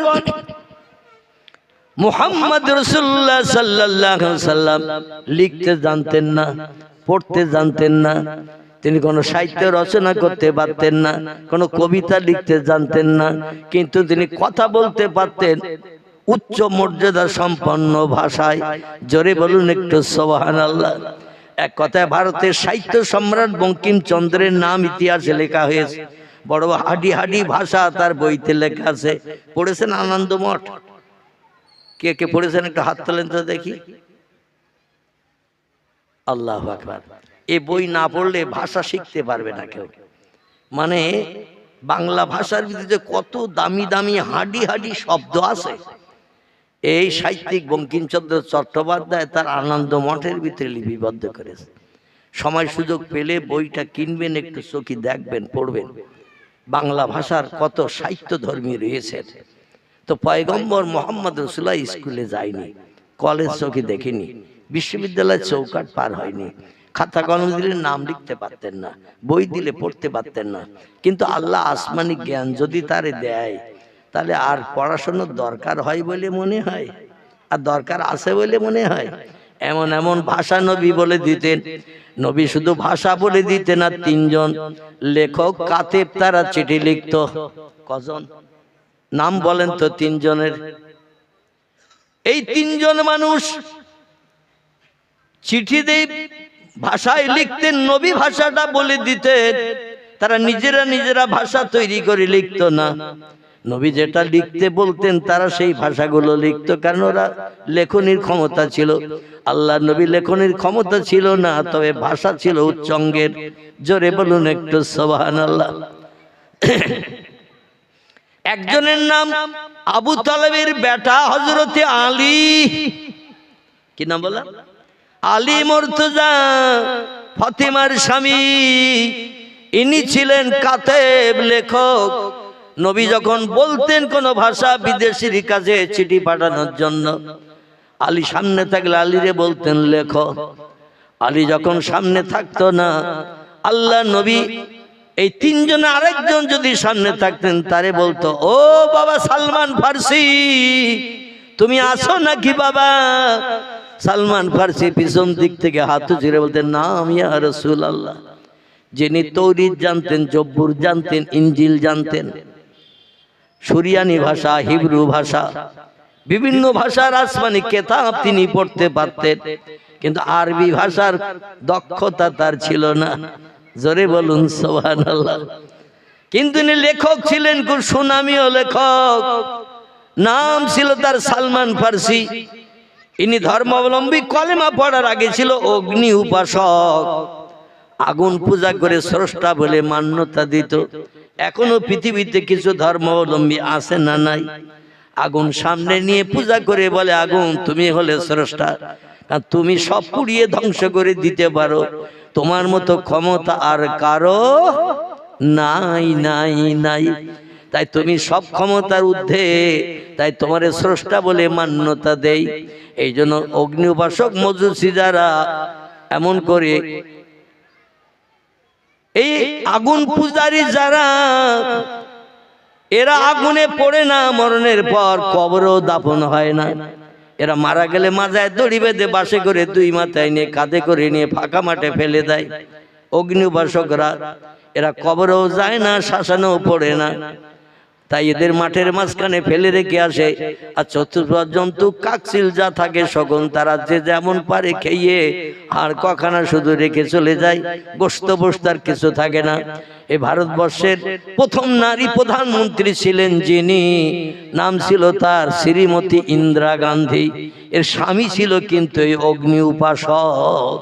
মুহাম্মদ রাসূলুল্লাহ সাল্লাল্লাহু আলাইহি ওয়াসাল্লাম লিখতে জানতেন না, পড়তে জানতেন না, তিনি কোনো সাহিত্য রচনা করতে পারতেন না, কোনো কবিতা লিখতে জানতেন না, কিন্তু তিনি কথা বলতে পারতেন উচ্চ মর্যাদা সম্পন্ন ভাষায়। জোরে বলুন একটু সুবহানাল্লাহ। এক কথায় ভারতের সাহিত্য সম্রাট বঙ্কিমচন্দ্রের নাম ইতিহাসে লেখা হয়েছে। বড় হাডি হাডি ভাষা তার বইতে লেখা আছে। পড়েছেন আনন্দমঠ? কে কে পড়েছেন একটু হাত তোলেন তো দেখি। আল্লাহু আকবার। এই বই না পড়লে ভাষা শিখতে পারবে না কেউ। মানে বাংলা ভাষার ভিতরে কত দামি দামি হাডি হাডি শব্দ আছে, এই সাহিত্যিক বঙ্কিমচন্দ্র চট্টোপাধ্যায় তার আনন্দ মঠের ভিতরে লিপিবদ্ধ করেছে। সময় সুযোগ পেলে বইটা কিনবেন, একটু চোখে দেখবেন, পড়বেন। বাংলা ভাষার কত সাহিত্য ধর্মী রয়েছে। তো পয়গম্বর মোহাম্মদ রাসূলুল্লাহ স্কুলে যায়নি, কলেজ চোখে দেখেনি, বিশ্ববিদ্যালয়ের চৌকাঠ পার হয়নি, খাতা কলম দিলে নাম লিখতে পারতেন না, বই দিলে পড়তে পারতেন না। কিন্তু আল্লাহ আসমানি জ্ঞান যদি তারে দেয়, তাহলে আর পড়াশোনার দরকার হয় বলে মনে হয়, আর দরকার আছে বলে মনে হয়। এমন এমন ভাষা নবী বলে দিতেন। নবী শুধু ভাষা বলে দিতেন না, তিনজন লেখক কাতেব তারা চিঠি লিখত। কজন নাম বলেন তো তিনজনের? এই তিনজন মানুষ চিঠি দিয়ে ভাষায় লিখতেন, নবী ভাষাটা বলে দিতেন। তারা নিজেরা নিজেরা ভাষা তৈরি করে লিখত না, নবী যেটা লিখতে বলতেন তারা সেই ভাষাগুলো লিখত, কারণ ওরা লেখনির ক্ষমতা ছিল। আল্লাহ নবী লেখনির ক্ষমতা ছিল না, তবে ভাষা ছিল উচ্চঙ্গের। জোরে বলুন একটু সুবহানাল্লাহ। একজনের নাম আবু তালেবের বেটা হযরতে আলী। কি নাম বলেন? আলী মুর্তজা, ফাতেমার স্বামী। ইনি ছিলেন কাতেব, লেখক। নবী যখন বলতেন কোন ভাষা বিদেশির কাছে চিঠি পাঠানোর জন্য, আলী সামনে থাকলে আলীরে বলতেন লেখো। আলী যখন সামনে থাকতো না, আল্লাহ নবী এই তিনজনে আরেকজন যদি সামনে থাকতেন, তারে বলতো, ও বাবা সালমান ফার্সি, তুমি আসো নাকি বাবা? সালমান ফার্সি পিছন দিক থেকে হাত ঝুড়ে বলতেন, নাম ইয়া রাসূলুল্লাহ। যিনি তৌরিত জানতেন, জব্বুর জানতেন, ইনজিল জানতেন, সুরিয়ানি ভাষা, হিব্রু ভাষা, বিভিন্ন ভাষার আসমানি কিতাব তিনি পড়তে পারতেন, কিন্তু আরবি ভাষার দক্ষতা তার ছিল না। জোরে বলুন সুবহানাল্লাহ। কিন্তু ইনি লেখক ছিলেন, খুব সুনামীয় লেখক। নাম ছিল তার সালমান ফার্সি। ইনি ধর্মাবলম্বী, কলেমা পড়ার আগে ছিল অগ্নি উপাসক। আগুন পূজা করে স্রষ্টা বলে মান্যতা দিত। এখনো পৃথিবীতে কিছু ধর্মাবলম্বী আছে না নাই? আগুন সামনে নিয়ে পূজা করে বলে, আগুন তুমি হলে স্রষ্টা, তুমি সব পুড়িয়ে ধ্বংস করে দিতে পারো, তোমার মতো ক্ষমতা আর কারো নাই নাই নাই। তাই তুমি সব ক্ষমতার ঊর্ধ্বে, তাই তোমার স্রষ্টা বলে মান্যতা দেই। এই জন্য অগ্নি উপাসক মজুসি যারা এমন করে, এই আগুন পূজারী যারা, এরা আগুনে পড়ে না, মরণের পর কবরও দাফন হয় না। এরা মারা গেলে মাজায় দড়ি বেঁধে বাসে করে দুই মাথায় নিয়ে কাঁধে করে নিয়ে ফাঁকা মাঠে ফেলে দেয়। অগ্নি উপাসকরা এরা কবরেও যায় না, শ্মশানেও পড়ে না, তাই এদের মাঠের মাঝখানে ফেলে রেখে আসে। আর চতুর্থ জন্তু কাকসিল যা থাকে শগুন, তারা যে যেমন পারে খেয়ে আর কখানা শুধু রেখে চলে যায়, গোশত বস্তার কিছু থাকে না। এই ভারতবর্ষের প্রথম নারী প্রধানমন্ত্রী ছিলেন যিনি, নাম ছিল তার শ্রীমতী ইন্দিরা গান্ধী। এর স্বামী ছিল কিন্তু এই অগ্নি উপাসক।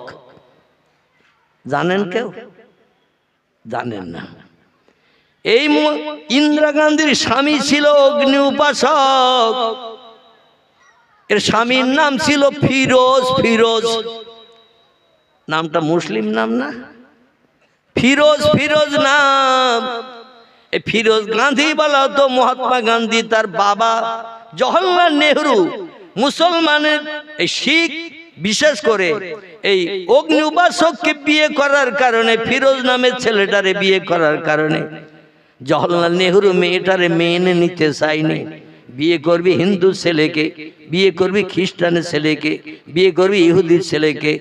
জানেন কেউ? জানেন না। এই ইন্দিরা গান্ধীর স্বামী ছিল অগ্নি উপাসক। এর স্বামীর নাম ছিল ফিরোজ। ফিরোজ নামটা মুসলিম নাম না? ফিরোজ, ফিরোজ নাম। এই ফিরোজ গান্ধী বলা হতো। মহাত্মা গান্ধী তার বাবা জওহরলাল নেহরু মুসলমানের এই শিখ বিশেষ করে এই অগ্নি উপাসককে বিয়ে করার কারণে, ফিরোজ নামের ছেলেটারে বিয়ে করার কারণে জওহরলাল নেহরু মেয়েটারে মেনে নিতে চায়নি। বিয়ে করবি হিন্দু ছেলেকে, বিয়ে করবি খ্রিস্টানের ছেলেকে, বিয়ে করবি ইহুদির ছেলেকে,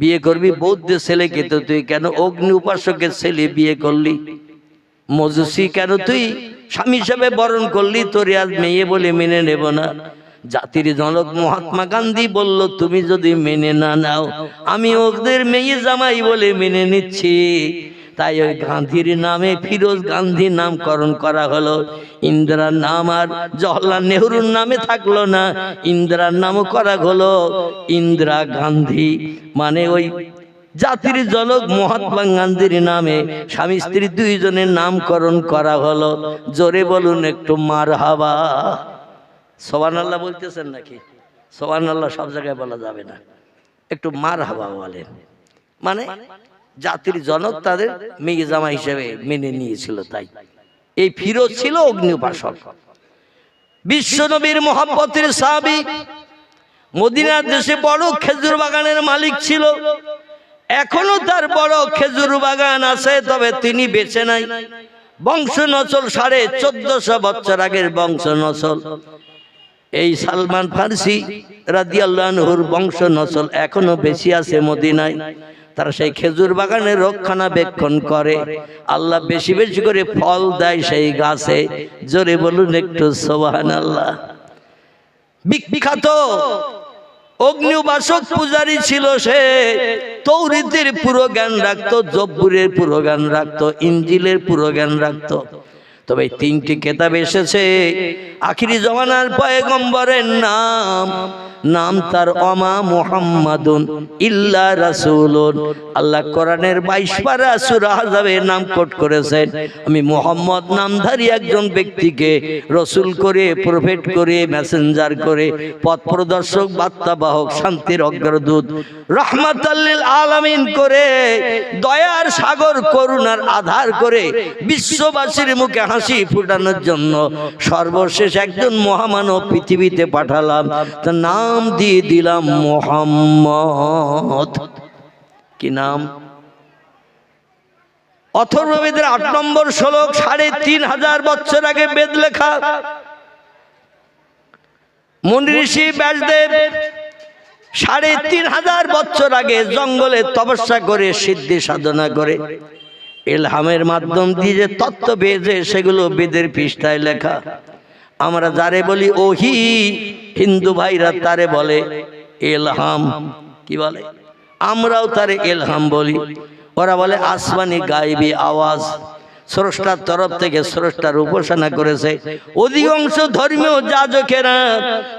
বিয়ে করবি বৌদ্ধের ছেলেকে, তো তুই কেন অগ্নি উপাসকের ছেলে বিয়ে করলি? মজুসি কেন তুই স্বামী হিসাবে বরণ করলি? তোর আজ মেয়ে বলে মেনে নেব না। জাতির জনক মহাত্মা গান্ধী বলল, তুমি যদি মেনে না নাও, আমি ওদের মেয়ে জামাই বলে মেনে নিচ্ছি। তাই ওই গান্ধীর নামে ফিরোজ গান্ধী নামকরণ করা হলো। ইন্দিরার নাম আর জওহরলাল নেহরুর নামে থাকলো না, ইন্দিরার নামও করা হলো ইন্দিরা গান্ধী। মানে ওই জাতির জনক মহাত্মা গান্ধীর নামে স্বামী স্ত্রী দুইজনের নামকরণ করা হলো। জোরে বলুন একটু মারহাবা। সুবহানাল্লাহ বলতেছেন নাকি? সুবহানাল্লাহ সব জায়গায় বলা যাবে না, একটু মারহাবা বলেন। মানে জাতির জনক তাদের মেয়ে জামা হিসেবে মেনে নিয়েছিল। তাই এই ফিরোজ ছিল অগ্নি উপাসক, বিশ্ব নবীর মহব্বতের সাহাবী, মদিনার দেশে বড় খেজুর বাগানের মালিক ছিল। এখনো তার বড় খেজুর বাগান আছে, তবে তিনি বেঁচে নাই। বংশ নসল 1450 বছর আগের বংশ নসল। এই সালমান ফারসি রাদিয়াল্লাহু আনহুর বংশ নসল এখনো বেশি আছে মদিনায়। তারা সেই খেজুর বাগানের রক্ষণাবেক্ষণ করে। আল্লাহ বেশি বেশি করে ফল দেয় সেই গাছে। জোরে বলুন একটু সুবহানাল্লাহ। বিখ্যাত অগ্নি উপাসক পূজারী ছিল সে। তৌরাতের পুরো জ্ঞান রাখতো, জব্বুরের পুরো জ্ঞান রাখতো, ইনজিলের পুরো জ্ঞান রাখতো। তবে তিনটি কিতাব এসেছে আখিরি জমানার পয়গম্বরের নাম, নাম তার ওমা মুহাম্মাদুন ইল্লা রাসূলুন। আল্লাহ কোরআনের 22 পারা সূরা আহজাবে নাম কোট করেছেন, আমি মুহাম্মদ নামধারী একজন ব্যক্তিকে রসুল করে, প্রফেট করে, মেসেঞ্জার করে, পথ প্রদর্শক, বার্তাবাহক, শান্তির অগ্রদূত, রাহমাতাল লিল আলামিন করে, দয়ার সাগর, করুণার আধার করে, বিশ্ববাসীর মুখে হাসি ফুটানোর জন্য সর্বশেষ একজন মহামানব পৃথিবীতে পাঠালাম। তার নাম দিয়ে দিলাম মুহাম্মদ। কি নাম? অথর্ববেদের 8 নম্বর শ্লোক, 3500 বছর আগে বেদ লেখা। মুনি ঋষি ব্যাসদেব 3500 বছর আগে জঙ্গলে তপস্যা করে, সিদ্ধি সাধনা করে, ইলহামের মাধ্যম দিয়ে যে তত্ত্ব পেয়েছে সেগুলো বেদের পৃষ্ঠায় লেখা। আমরা যারে বলি ওহি, হিন্দু ভাইরা তারে বলে ইলহাম। কি বলে? আমরাও তারে ইলহাম বলি। ওরা বলে আসমানি গায়েবী আওয়াজ, স্রষ্টার তরফ থেকে স্রষ্টার উপাসনা করেছে। অধিকাংশ ধর্মীয় যাজকেরা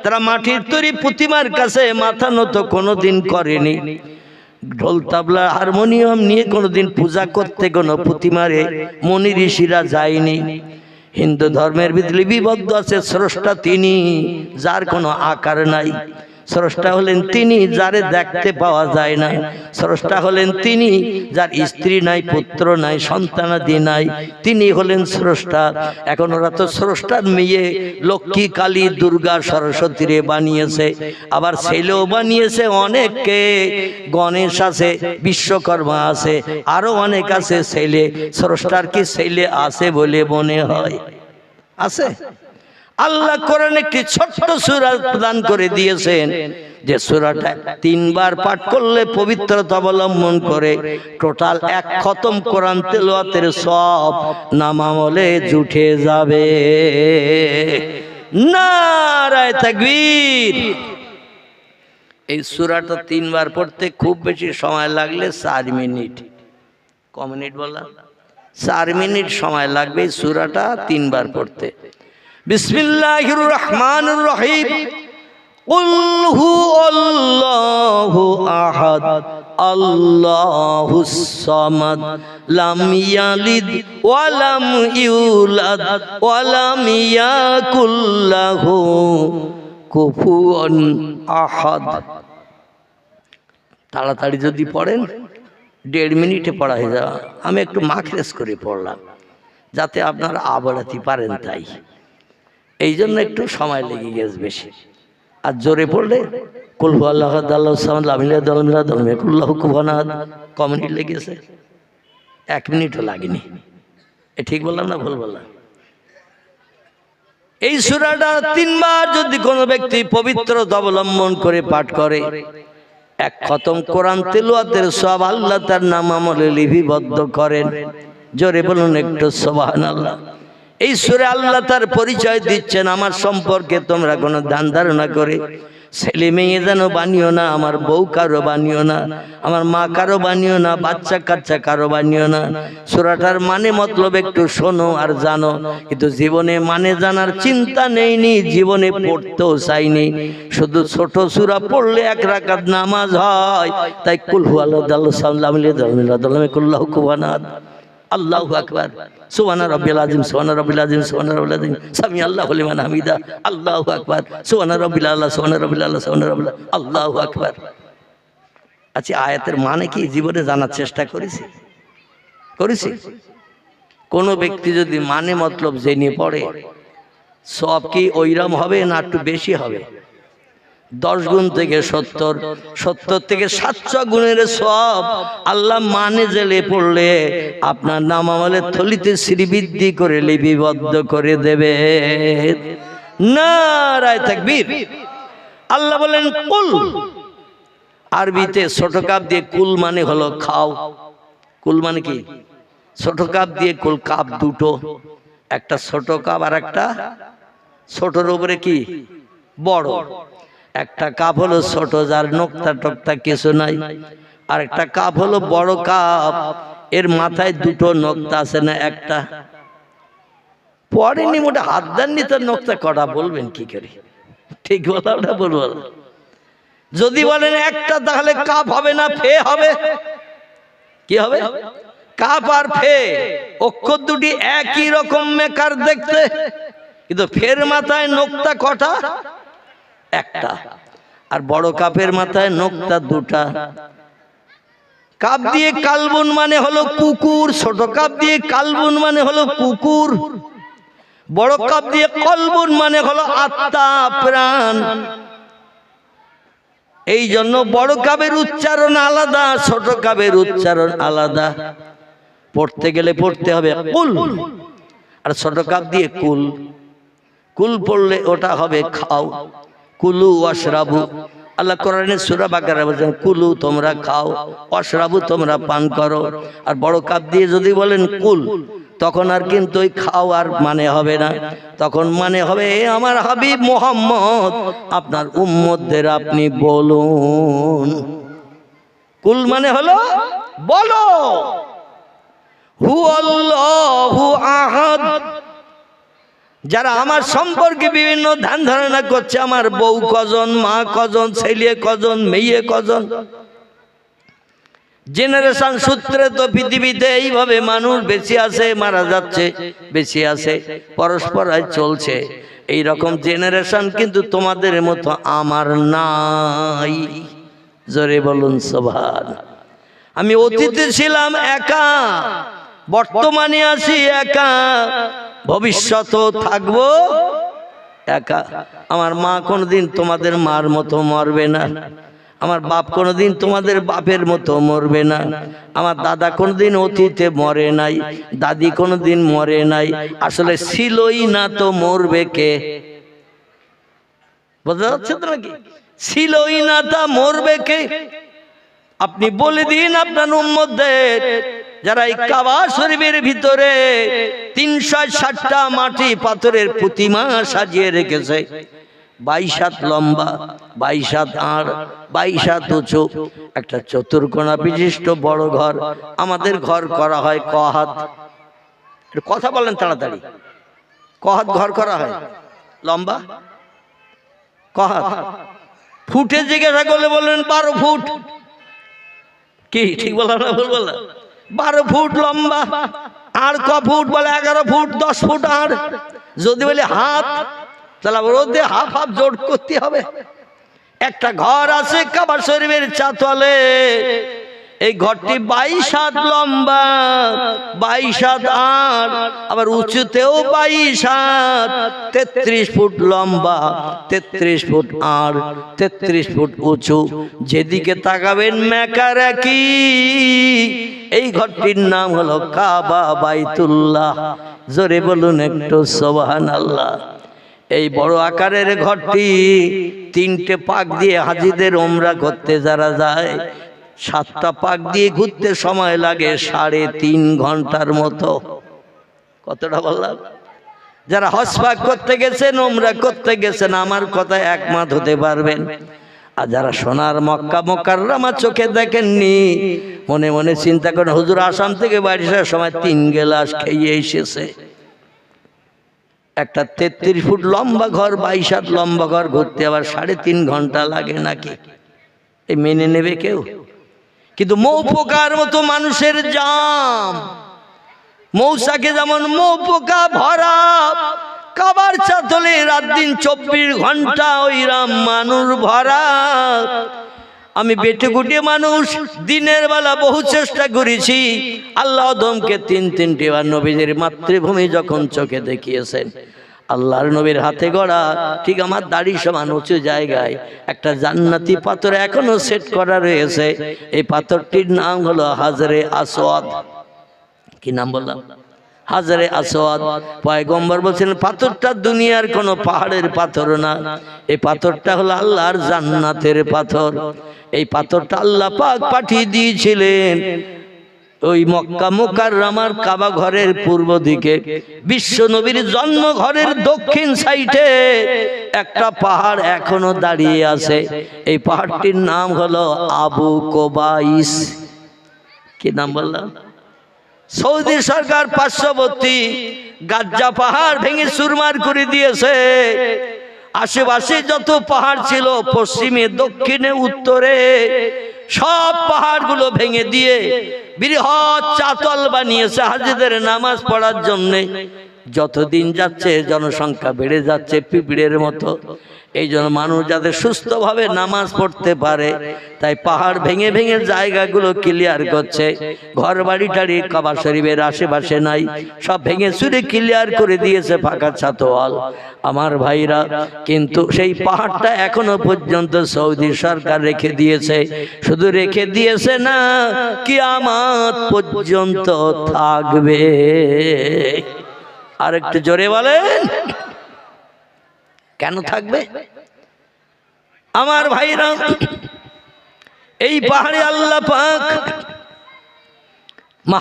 তারা মাটির তৈরি প্রতিমার কাছে মাথা নত কোনোদিন করেনি। ঢোল তাবলা হারমোনিয়াম নিয়ে কোনোদিন পূজা করতে কোনো প্রতিমারে মুনি ঋষিরা যায়নি। হিন্দু ধর্মের ভিতরে লিপিবদ্ধ আছে স্রষ্টা তিনি, যার কোনো আকার নাই। স্রষ্টা হলেন তিনি, যারে দেখতে পাওয়া যায় না। স্রষ্টা হলেন তিনি, যার স্ত্রী নাই, পুত্র নাই, সন্তানাদি নাই, তিনি হলেন স্রষ্টা। এখন ওরা তো স্রষ্টার মেয়ে লক্ষ্মী, কালী, দুর্গা, সরস্বতীরে বানিয়েছে, আবার ছেলেও বানিয়েছে অনেককে। গণেশ আছে, বিশ্বকর্মা আছে, আরো অনেক আছে ছেলে। স্রষ্টার কি ছেলে আছে বলে মনে হয়? আছে? আল্লাহ কোরআনে একটি ছোট্ট সূরা প্রদান করে দিয়েছেন, যে সূরাটা 3 বার পাঠ করলে পবিত্রতা অবলম্বন করে টোটাল 1 খতম কোরআন তেলাওয়াতের সওয়াব নামামলে জুটে যাবে। নারায়ে তাকবীর। এই সূরাটা 3 বার পড়তে খুব বেশি সময় লাগলে 4 মিনিট। ক মিনিট বললাম? 4 মিনিট সময় লাগবে এই সূরাটা 3 বার পড়তে। বিসমিল্লাহির রহমানির রহিম। কুল হুয়াল্লাহু আহাদ আল্লাহুস সামাদ লাম ইয়ালিদ ওয়া লাম ইউলাদ ওয়া লাম ইয়াকুল লাহু কুফুয়ান আহাদ। তাড়াতাড়ি যদি পড়েন 1.5 মিনিটে পড়া হয়ে যাবে। আমি একটু মাখরেজ করে পড়লাম যাতে আপনারা আবরাতে পারেন, তাই এই জন্য একটু সময় লেগে গেছে বেশি। আর জোরে পড়লে কুল হুয়াল্লাহু আহাদ আল্লাহুস সামাদ লাম ইয়ালিদ ওয়া লাম ইউলাদ ওয়া লাম ইয়াকুল লাহু কুফুয়ান আহাদ। ক মিনিট লেগেছে? 1 মিনিটও লাগেনি। এ ঠিক বললাম না ভুল বললাম? এই সূরাটা 3 বার যদি কোনো ব্যক্তি পবিত্রতা অবলম্বন করে পাঠ করে, এক খতম কোরআন তেলাওয়াতের সব আল্লাহ তার নাম আমলে লিপিবদ্ধ করেন। জোরে বলুন একটু সুবহানাল্লাহ। এই সূরা আল্লাহ তার পরিচয় দিচ্ছেন, আমার সম্পর্কে তোমরা কোনো ধ্যান ধারণা করে ছেলে মেয়ে যেন বানিও না, আমার বউ কারো বানিও না, আমার মা কারো বানিও না, বাচ্চা কাচ্চা কারো বানিও না। সূরাটার মানে মতলব একটু শোনো আর জানো, কিন্তু জীবনে মানে জানার চিন্তা নেইনি, জীবনে পড়তেও চাইনি। শুধু ছোট সূরা পড়লে 1 রাকাত নামাজ হয়। তাই কুল হুয়াল্লাহু সাল্লাল্লাহু কুবানাত আল্লাহু আকবার, সুবহানা রাব্বিল আযীম, সুবহানা রাব্বিল আযীম, সুবহানা রাব্বিল আযীম, সামি আল্লাহু লিমান হামিদা, আল্লাহু আকবার, সুবহানা রাব্বিল আলা, সুবহানা রাব্বিল আলা, সুবহানা রাব্বিল আল্লাহু আকবার। আচ্ছা, আয়াতের মানে কি জীবনে জানার চেষ্টা করেছি? কোন ব্যক্তি যদি মানে মতলব জেনে পড়ে, সব কি ওইরকম হবে না একটু বেশি হবে? 10 গুণ থেকে 70, 70 থেকে 700 গুণের সব আল্লাহ মানে জেলে পড়লে আপনার নাম আমলের থলিতে শ্রীবৃদ্ধি করে লিপিবদ্ধ করে দেবে। নারায়ে তাকবীর। আল্লাহ বলেন কুল, আরবিতে ছোট কাপ দিয়ে কুল মানে হলো খাও। কুল মানে কি? ছোট কাপ দিয়ে কুল, কাপ দুটো, একটা ছোট কাপ আর একটা ছোটর উপরে কি বড়। একটা কাপ হলো ছোট, যার নোক্তা টোক্তা কিছু নাই, আর একটা কাপ হলো বড় কাপ, এর মাথায় দুটো নোক্তা আছে না একটা। পরে মোটা হাত দেননি, তার নোক্তা কটা বলবেন কি করে? ঠিক বলা ওটা বলবো। যদি বলেন একটা, তাহলে কাপ হবে না, ফে হবে। কি হবে? কাপ আর ফে, অক্ষর দুটি একই রকম মেকার দেখতে, কিন্তু ফের মাথায় নোক্তা কটা? একটা। আর বড় কাপের মাথায় নোক্তা দুটা। কাপ দিয়ে কালবুন মানে হলো কুকুর, ছোট কাপ দিয়ে কালবুন মানে হলো কুকুর, বড় কাপ দিয়ে কলবুন মানে হলো আত্মা, প্রাণ। এই জন্য বড় কাপের উচ্চারণ আলাদা, ছোট কাপের উচ্চারণ আলাদা। পড়তে গেলে পড়তে হবে কুল, আর ছোট কাপ দিয়ে কুল। কুল পড়লে ওটা হবে খাও। কুলু ওয়াশরাবু, আল্লাহ কোরআনে সূরা বাকারা বলেন কুলু তোমরা খাও, ওয়াশরাবু তোমরা পান করো। আর বড় কাপ দিয়ে যদি বলেন কুল, তখন আর কিন্তু ওই খাও আর মানে হবে না, তখন মানে হবে এ আমার হাবিব মুহাম্মদ, আপনার উম্মতদের আপনি বলুন। কুল মানে হলো বলো। হু আল্লাহু আহাদ। যারা আমার সম্পর্কে বিভিন্ন ধ্যান ধারণা করছে, আমার বউ কজন, মা কজন, ছেলে কজন, মেয়ে কজন, জেনারেশন সূত্রে তো পৃথিবীতে এইভাবে মানুষ বেঁচে আছে, মারা যাচ্ছে, বেঁচে আছে, পরস্পর চলছে। এই রকম জেনারেশন কিন্তু তোমাদের মতো আমার নাই। জোরে বলুন সুবহান। আমি অতীতে ছিলাম একা, বর্তমানে আছি একা, ভবিষ্যতেও থাকবো একা। আমার মা কোনোদিন তোমাদের মার মতো মরবে না, আমার বাপ কোনোদিন তোমাদের বাপের মতো মরবে না, আমার দাদা কোনোদিন অতীতে মরে নাই, দাদি কোনোদিন মরে নাই। আসলে ছিলই না তো মরবে কে? বোঝা যাচ্ছে তো নাকি? ছিলই না তা মরবে কে? আপনি বলে দিন আপনার উম্মতদের, যারা এই কাবা শরীফের ভিতরে 360টা মাটি পাথরের প্রতিমা সাজিয়ে রেখেছে, 22 হাত লম্বা, 22 হাত আড়, 22 হাত উঁচু, একটা চতুর্কোণা বিশিষ্ট বড় ঘর। আমাদের ঘর করা হয় ক হাত। কথা বলেন তাড়াতাড়ি। ক হাত ঘর করা হয়? লম্বা ক হাত? ফুটে জিজ্ঞাসা করলে বললেন 12 ফুট। কি ঠিক বললাম না ভুল বললাম? 12 ফুট লম্বা। আর ক ফুট? বলে 11 ফুট, 10 ফুট আর। যদি বলি হাত, তাহলে রোদে হাফ হাফ জোর করতে হবে। একটা ঘর আছে কাবা শরীফের চাতলে, এই ঘরটি 22 হাত লম্বা, 22 হাত আড়, আবার উঁচুতেও 22 হাত, 33 ফুট লম্বা, 33 ফুট আড়, 33 ফুট উঁচু। যেদিকে তাকাবেন মেকার একই। এই ঘরটির নাম হলো কাবা বাইতুল্লাহ। জোরে বলুন একটু সুবহানাল্লাহ। এই বড় আকারের ঘরটি 3টে পাক দিয়ে হাজিদের ওমরা করতে যারা যায় 7টা পাক দিয়ে ঘুরতে সময় লাগে 3.5 ঘন্টার মতো। কতটা বললাম? যারা হজ পাক করতে গেছেন, ওমরা করতে গেছেন, আমার কথায় একমত হতে পারবেন। আর যারা সোনার মক্কা মুকাররমা চোখে দেখেননি, মনে মনে চিন্তা করেন হুজুর আসাম থেকে বাড়ি আসার সময় 3 গ্লাস খেয়ে এসেছে। একটা 33 ফুট লম্বা ঘর, 22 হাত লম্বা ঘর ঘুরতে আবার 3.5 ঘন্টা লাগে নাকি? এই মেনে নেবে কেউ? কিন্তু মৌপোকার মতো মানুষের জাম, মৌসাকে যেমন মৌপোকা ভরা, কাবার চাতলে রাত দিন 24 ঘন্টা ওই রাম মানুষ ভরা। আমি বেটে গুটে মানুষ, দিনের বেলা বহু চেষ্টা করেছি। আল্লাহ আদমকে 3-3টে বার নবীজির মাতৃভূমি যখন চোখে দেখিয়েছেন, আল্লাহর নবীর হাতে গড়া ঠিক আমার দাড়ি সমান উঁচু জায়গায় একটা জান্নাতি পাথর এখনো সেট করা রয়েছে। এই পাথরটির নাম হলো হাজরে আসওয়াদ। কি নাম বললাম? হাজরে আসওয়াদ। পয়গম্বর বলছেন পাথরটা দুনিয়ার কোনো পাহাড়ের পাথর না, এই পাথরটা হলো আল্লাহর জান্নাতের পাথর। এই পাথরটা আল্লাহ পাক পাঠিয়ে দিয়েছিলেন ওই মক্কা মুকাররমার কাবা ঘরের পূর্ব দিকে, বিশ্ব নবীর জন্ম ঘরের দক্ষিণ সাইডে একটা পাহাড় এখনো দাঁড়িয়ে আছে। এই পাহাড়টির নাম হলো আবু কোবাইস। কি নাম বললাম? সৌদি সরকার পার্শ্ববর্তী গাজ্জা পাহাড় ভেঙে চুরমার করে দিয়েছে। আশেপাশে যত পাহাড় ছিল পশ্চিমে, দক্ষিণে, উত্তরে সব পাহাড়গুলো ভেঙে দিয়ে বৃহৎ চাতল বানিয়েছে হাজিদের নামাজ পড়ার জন্য। যতদিন যাচ্ছে জনসংখ্যা বেড়ে যাচ্ছে পিঁপড়ের মতো। এই জন্য মানুষ যাতে সুস্থভাবে নামাজ পড়তে পারে, তাই পাহাড় ভেঙে ভেঙে জায়গাগুলো ক্লিয়ার করছে। ঘর বাড়ি টাড়ি কাবা শরীফের আশেপাশে নাই, সব ভেঙে চুরে ক্লিয়ার করে দিয়েছে, ফাঁকা ছাতওয়াল। আমার ভাইরা, কিন্তু সেই পাহাড়টা এখনো পর্যন্ত সৌদি সরকার রেখে দিয়েছে। শুধু রেখে দিয়েছে না, কিয়ামত পর্যন্ত থাকবে। আর একটু জোরে বলেন, কেন থাকবে? আমার ভাইরা, এই পাহাড়ে আল্লাহ পাক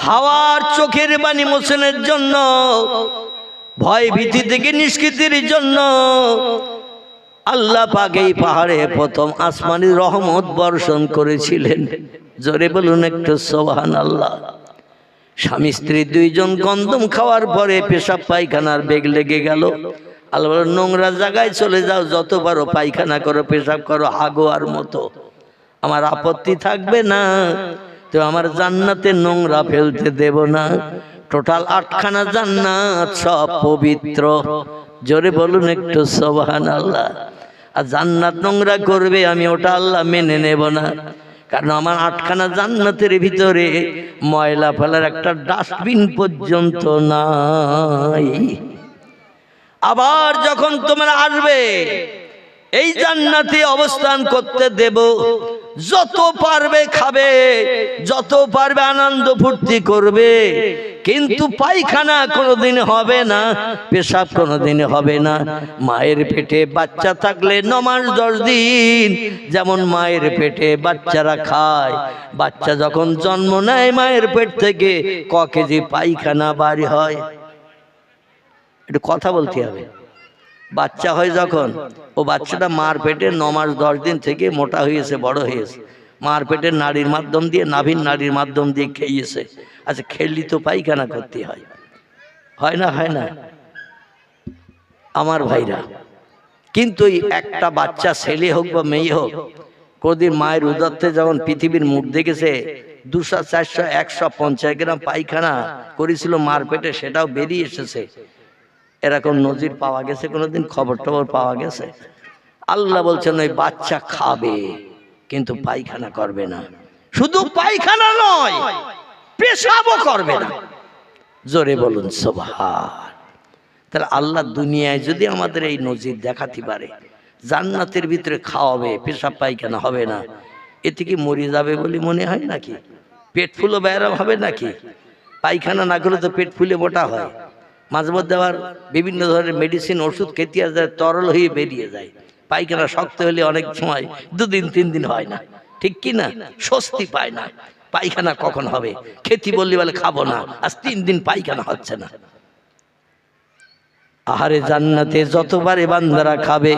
হাওয়ার চোখের বাণী মোচনের জন্য, ভয় ভীতি থেকে নিষ্কৃতির জন্য আল্লাহ পাক এই পাহাড়ে প্রথম আসমানি রহমত বর্ষণ করেছিলেন। জোরে বলুন একটু সুবহানাল্লাহ। স্বামী স্ত্রী 2 জন গন্ধম খাওয়ার পরে পেশাব পায়খানার বেগ লেগে গেল। আল্লাহ বলেন নোংরা জায়গায় চলে যাও, যত পারো পায়খানা করো, পেশাব করো হাগুয়ার মতো, আমার আপত্তি থাকবে না। তো আমার জান্নাতে নোংরা ফেলতে দেব না। টোটাল 8খানা জান্নাত সব পবিত্র। জোরে বলুন একটু সুবহানাল্লাহ। আর জান্নাত নোংরা করবে, আমি ওটা আল্লাহ মেনে নেব না। কারণ আমার 8খানা জান্নাতের ভিতরে ময়লা ফেলার একটা ডাস্টবিন পর্যন্ত নাই। আবার যখন তোমরা আসবে এই জান্নাতে অবস্থান করতে দেব, যত পারবে খাবে, যত পারবে আনন্দ ফুর্তি করবে, কিন্তু পায়খানা কোনোদিন হবে না, পেশাব কোনোদিন হবে না। মায়ের পেটে বাচ্চা থাকলে 9 মাস 10 দিন যেমন মায়ের পেটে বাচ্চারা খায়, বাচ্চা যখন জন্ম নেয় মায়ের পেট থেকে ক কেজি পায়খানা বাড়ি হয়? একটু কথা বলতে হবে। বাচ্চা হয় যখন, ও বাচ্চাটা মার পেটে 9 মাস 10 দিন থেকে মোটা হয়েছে, বড় হয়েছে, মার পেটের নাড়ির মাধ্যম দিয়ে, নাভির নাড়ির মাধ্যম দিয়ে খেয়েছে। আচ্ছা, খেললি তো পায়খানা করতে হয়, হয় না? হয় না আমার ভাইরা? কিন্তু একটা বাচ্চা ছেলে হোক বা মেয়ে হোক, কোনদিন মায়ের উদরতে যখন পৃথিবীর মুখ দেখেছে 200, 400, 150 গ্রাম পায়খানা করেছিল মার পেটে, সেটাও বেরিয়ে এসেছে? এরকম নজির পাওয়া গেছে? কোনোদিন খবর টবর পাওয়া গেছে? আল্লাহ বলছেন ওই বাচ্চা খাবে কিন্তু পায়খানা করবে না। শুধু পায়খানা নয়, পেশাবও করবে না। জোরে বলুন সুবহান। তাহলে আল্লাহ দুনিয়ায় যদি আমাদের এই নজির দেখাতে পারে, জান্নাতের ভিতরে খাওয়াবে, পেশাব পায়খানা হবে না, এতে কি মরে যাবে বলে মনে হয় নাকি? পেট ফুলে ব্যায়াম হবে নাকি? পায়খানা না করলে তো পেট ফুলে মোটা হয়। মাঝে মধ্যে আবার বিভিন্ন ধরনের মেডিসিন ওষুধ খেতে যায়, তরল হয়ে বেরিয়ে যায়। পায়খানা শক্ত হলে অনেক সময় 2 দিন 3 দিন হয় না, ঠিক কি না? স্বস্তি পায় না, পায়খানা কখন হবে। খেতে বললি বলে খাবো না, আজ 3 দিন পায়খানা হচ্ছে না। আহারে জান্নাতে যতবারে বান্দারা খাবে,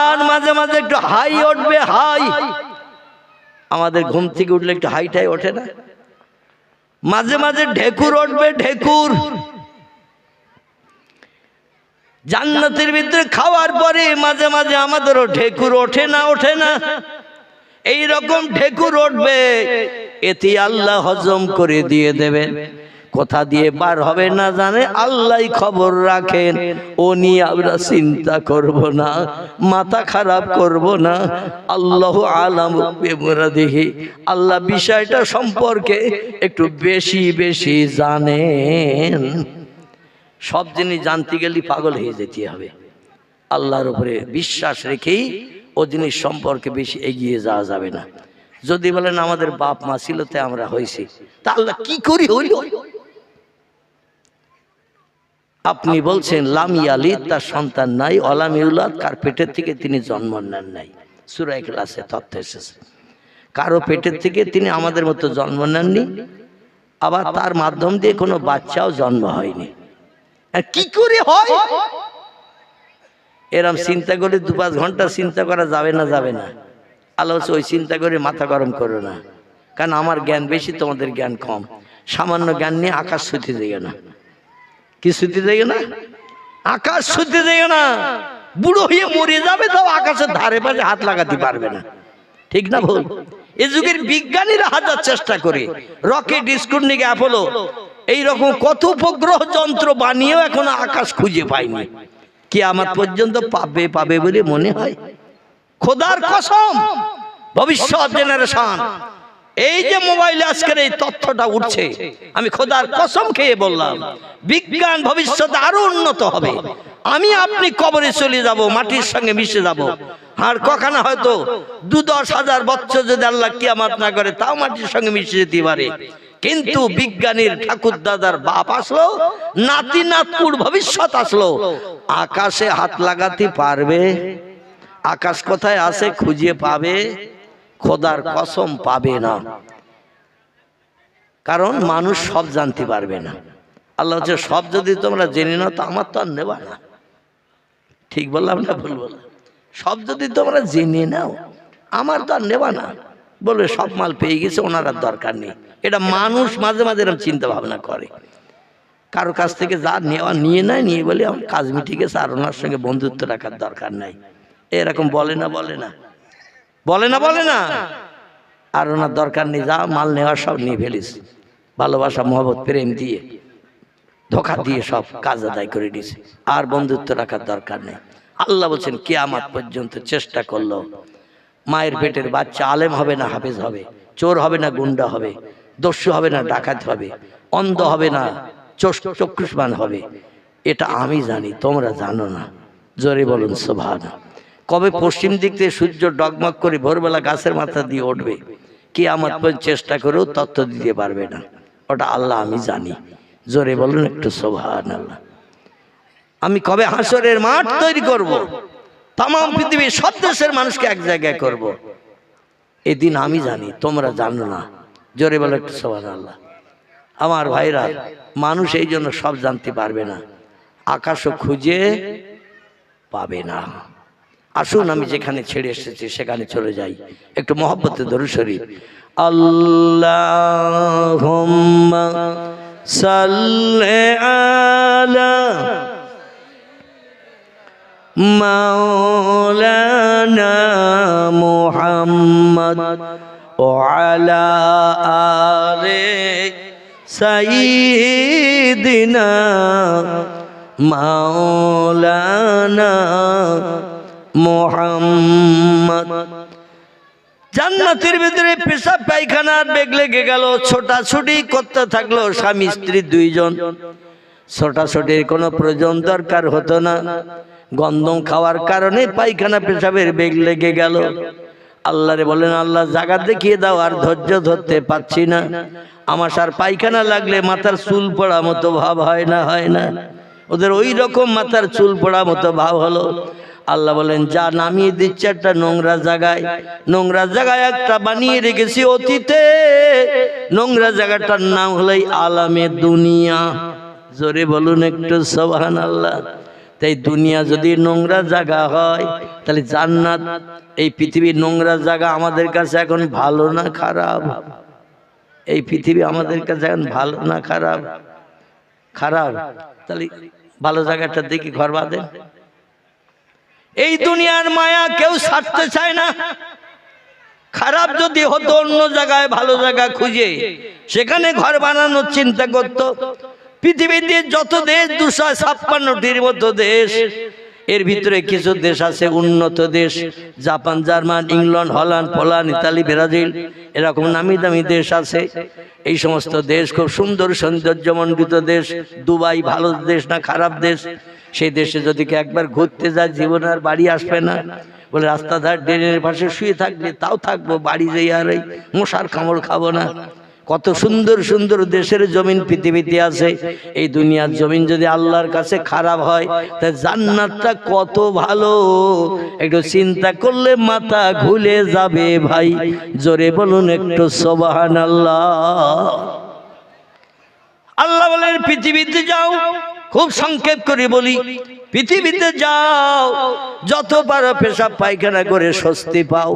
আর মাঝে মাঝে একটু হাই উঠবে, হাই। আমাদের ঘুম থেকে উঠলে একটু হাইটাই ওঠে না? মাঝে মাঝে ঢেকুর উঠবে, ঢেকুর। জান্নাতের ভিতরে খাওয়ার পরে মাঝে মাঝে আমাদেরও ঢেকুর ওঠে না, ওঠে না? এই রকম ঢেকুর উঠবে, এতে আল্লাহ হজম করে দিয়ে দেবে। কোথা দিয়ে বার হবে না জানে, আল্লাহ খবর রাখেন। ও নিয়ে আমরা চিন্তা করব না, মাথা খারাপ করব না। আল্লাহ আলাম বিমুরাদিহি, আল্লাহ বিষয়টা সম্পর্কে একটু বেশি বেশি জানেন। সব জিনিস জানতে গেলে পাগল হয়ে যেতে হবে। আল্লাহর উপরে বিশ্বাস রেখেই ও জিনিস সম্পর্কে বেশি এগিয়ে যাওয়া যাবে না। যদি বলেন আমাদের বাপ মা ছিল তাই আমরা হয়েছি, তা আল্লাহ কি করি হইল? আপনি বলছেন লাম ইয়ালিদ, তার সন্তান নাই, ওয়ালাম ইউলাদ, কার পেটের থেকে তিনি জন্ম নেন নাই। সূরা ইখলাসে তথ্য এসেছে, কারো পেটের থেকে তিনি আমাদের মতো জন্ম নেননি, আবার তার মাধ্যম দিয়ে কোনো বাচ্চাও জন্ম হয়নি। কি করে হয়? এরম চিন্তা করে 2-5 ঘন্টা চিন্তা করা যাবে না, যাবে না। আল্লাহ ওই চিন্তা করে মাথা গরম করো না, কারণ আমার জ্ঞান বেশি, তোমাদের জ্ঞান কম। সামান্য জ্ঞান নিয়ে আকাশ ছুঁতে যাইও না। কি ছুঁতে যাইও না? আকাশ ছুঁতে যাইও না। বুড়ো হয়ে মরে যাবে, তাও আকাশের ধারে পাশে হাত লাগাতে পারবে না, ঠিক না ভুল? এ যুগের বিজ্ঞানীরা হাজার চেষ্টা করে, রকেট, স্পুটনিক, অ্যাপোলো, এইরকম কত উপগ্রহ যন্ত্র বানিয়েও এখনো আকাশ খুঁজে পায়নি। কিয়ামত পর্যন্ত পাবে পাবে বলে মনে হয়। খোদার কসম, ভবিষ্যৎ জেনারেশন, এই যে মোবাইলে আজকের এই তথ্যটা উঠছে, আমি খোদার কসম খেয়ে বললাম, বিজ্ঞান ভবিষ্যতে আরো উন্নত হবে। আমি আপনি কবরে চলে যাব, মাটির সঙ্গে মিশে যাব, আর কখনো হয়তো 2-10 হাজার বছর যদি আল্লাহ কিয়ামত না করে, তাও মাটির সঙ্গে মিশে যেতে পারে। কিন্তু বিজ্ঞানীর ঠাকুর দাদার বাপ আসলো, নাতি নাতকুর ভবিষ্যৎ আসলো, আকাশে হাত লাগাতে পারবে? আকাশ কোথায় আছে খুঁজে পাবে? খোদার কসম পাবে না, কারণ মানুষ সব জানতে পারবে না। আল্লাহ হচ্ছে সব যদি তোমরা জেনে নাও তো আমার তো আর নেবা না। ঠিক বললাম না ভুল বললাম? সব যদি তোমরা জেনে নাও আমার তো আর নেবা না, বলবে সব মাল পেয়ে গেছে, ওনার আর দরকার নেই। এটা মানুষ মাঝে মাঝে এরকম চিন্তা ভাবনা করে। কারো কাছ থেকে যা নেওয়া নিয়ে নেয়, নিয়ে বলে আমার কাজ মিটে গেছে, আর ওনার সঙ্গে বন্ধুত্ব রাখার দরকার নাই। এরকম বলে না, বলে না, বলে না, বলে না? আর ওনার দরকার নেই, যা মাল নেওয়ার সব নিয়ে ফেলিস, ভালোবাসা মহব্বত প্রেম দিয়ে ধোঁকা দিয়ে সব কাজ আদায় করে দিয়েছে, আর বন্ধুত্ব রাখার দরকার নেই। আল্লাহ বলছেন কিয়ামত পর্যন্ত চেষ্টা করলো, মায়ের পেটের বাচ্চা আলেম হবে না হাফেজ হবে, চোর হবে না গুন্ডা হবে, দস্যু হবে না ডাকাত হবে, অন্ধ হবে না চক্ষুষ্মান হবে। এটা আমি জানি, তোমরা জানো না। জোরে বলুন সুবহানাল্লাহ। কবে পশ্চিম দিক থেকে সূর্য ডগমগ করে ভোরবেলা গাছের মাথা দিয়ে উঠবে, কিয়ামত পর্যন্ত চেষ্টা করেও তথ্য দিতে পারবে না। ওটা আল্লাহ আমি জানি। জোরে বলুন একটু সুবহানাল্লাহ। আমি কবে হাসরের মাঠ তৈরি করব, তাম পৃথিবীর সব দেশের মানুষকে এক জায়গায় করব, এদিন আমি জানি, তোমরা জানো না। জোরে বলো একটু সুবহানাল্লাহ। আমার ভাইরা, মানুষ এই জন্য সব জানতে পারবে না, আকাশও খুঁজে পাবে না। আসুন আমি যেখানে ছেড়ে এসেছি সেখানে চলে যাই, একটু মহব্বতে দরুদ শরীফ। আল্লাহুম্মা সাল্লি আলা মাওলানা মুহাম্মদ ওয়া আলা আলি সাইয়্যিদিনা মাওলানা মুহাম্মদ। জান্নাতের ভিতরে পেশাব পায়খানার বেগ লেগে গেল, ছোটাছুটি করতে থাকলো স্বামী স্ত্রী দুইজন। ছোটাছুটির কোনো প্রয়োজন দরকার হতো না, গন্ধম খাওয়ার কারণে পায়খানা পেশাবের বেগ লেগে গেল। আল্লাহরে বলেন, আল্লাহ জায়গা দেখিয়ে দাও, আর ধৈর্য ধরতে পাচ্ছি না। আমার আর পায়খানা লাগলে মাথার চুল পড়া মতো ভাব হয় না, হয় না? ওদের ওই রকম মাথার চুল পড়া মতো ভাব হলো। আল্লাহ বলেন, যা নামিয়ে দিচ্ছে একটা নোংরা জায়গায়। নোংরা জায়গায় একটা বানিয়ে রেখেছি অতীতে, নোংরা জায়গাটার নাম হলো আলামে দুনিয়া। জোরে বলুন একটু সুবহানাল্লাহ। তাই দুনিয়া যদি নোংরা জায়গা হয়, তাহলে জান্নাত, এই পৃথিবীর নোংরা জায়গা আমাদের কাছে এখন ভালো না খারাপ? এই পৃথিবী আমাদের কাছে এখন ভালো না খারাপ? খারাপ। তাহলে ভালো জায়গাটা দেখি ঘর বাঁধেন। এই দুনিয়ার মায়া কেউ ছাড়তে চায় না। খারাপ যদি হতো অন্য জায়গায় ভালো জায়গা খুঁজে সেখানে ঘর বানানোর চিন্তা করত। পৃথিবীতে যত দেশ, 256টির মতো দেশ, এর ভিতরে কিছু দেশ আছে উন্নত দেশ, Japan, German, England, Holland, Poland, Italy, Brazil, এরকম নামি দামি দেশ আছে। এই সমস্ত দেশ খুব সুন্দর সৌন্দর্যমণ্ডিত দেশ। দুবাই ভালো দেশ না খারাপ দেশ? সেই দেশে যদি একবার ঘুরতে যায় জীবন আর বাড়ি আসবে না। বলে রাস্তাধার ড্রেনের পাশে শুয়ে থাকলে তাও থাকবো, বাড়ি যাই আর এই মশার কামড় খাবো না। কত সুন্দর সুন্দর দেশের জমিন পৃথিবীতে আছে। এই দুনিয়ার জমিন যদি আল্লাহর কাছে খারাপ হয়, তা জান্নাতটা কত ভালো, একটু চিন্তা করলে মাথা ঘুরে যাবে ভাই। জোরে বলুন একটু সুবহানাল্লাহ। আল্লাহ বলেন, পৃথিবীতে যাও, খুব সংক্ষেপ করে বলি, পৃথিবীতে যাও, যত পারো পেশাব পায়খানা করে স্বস্তি পাও।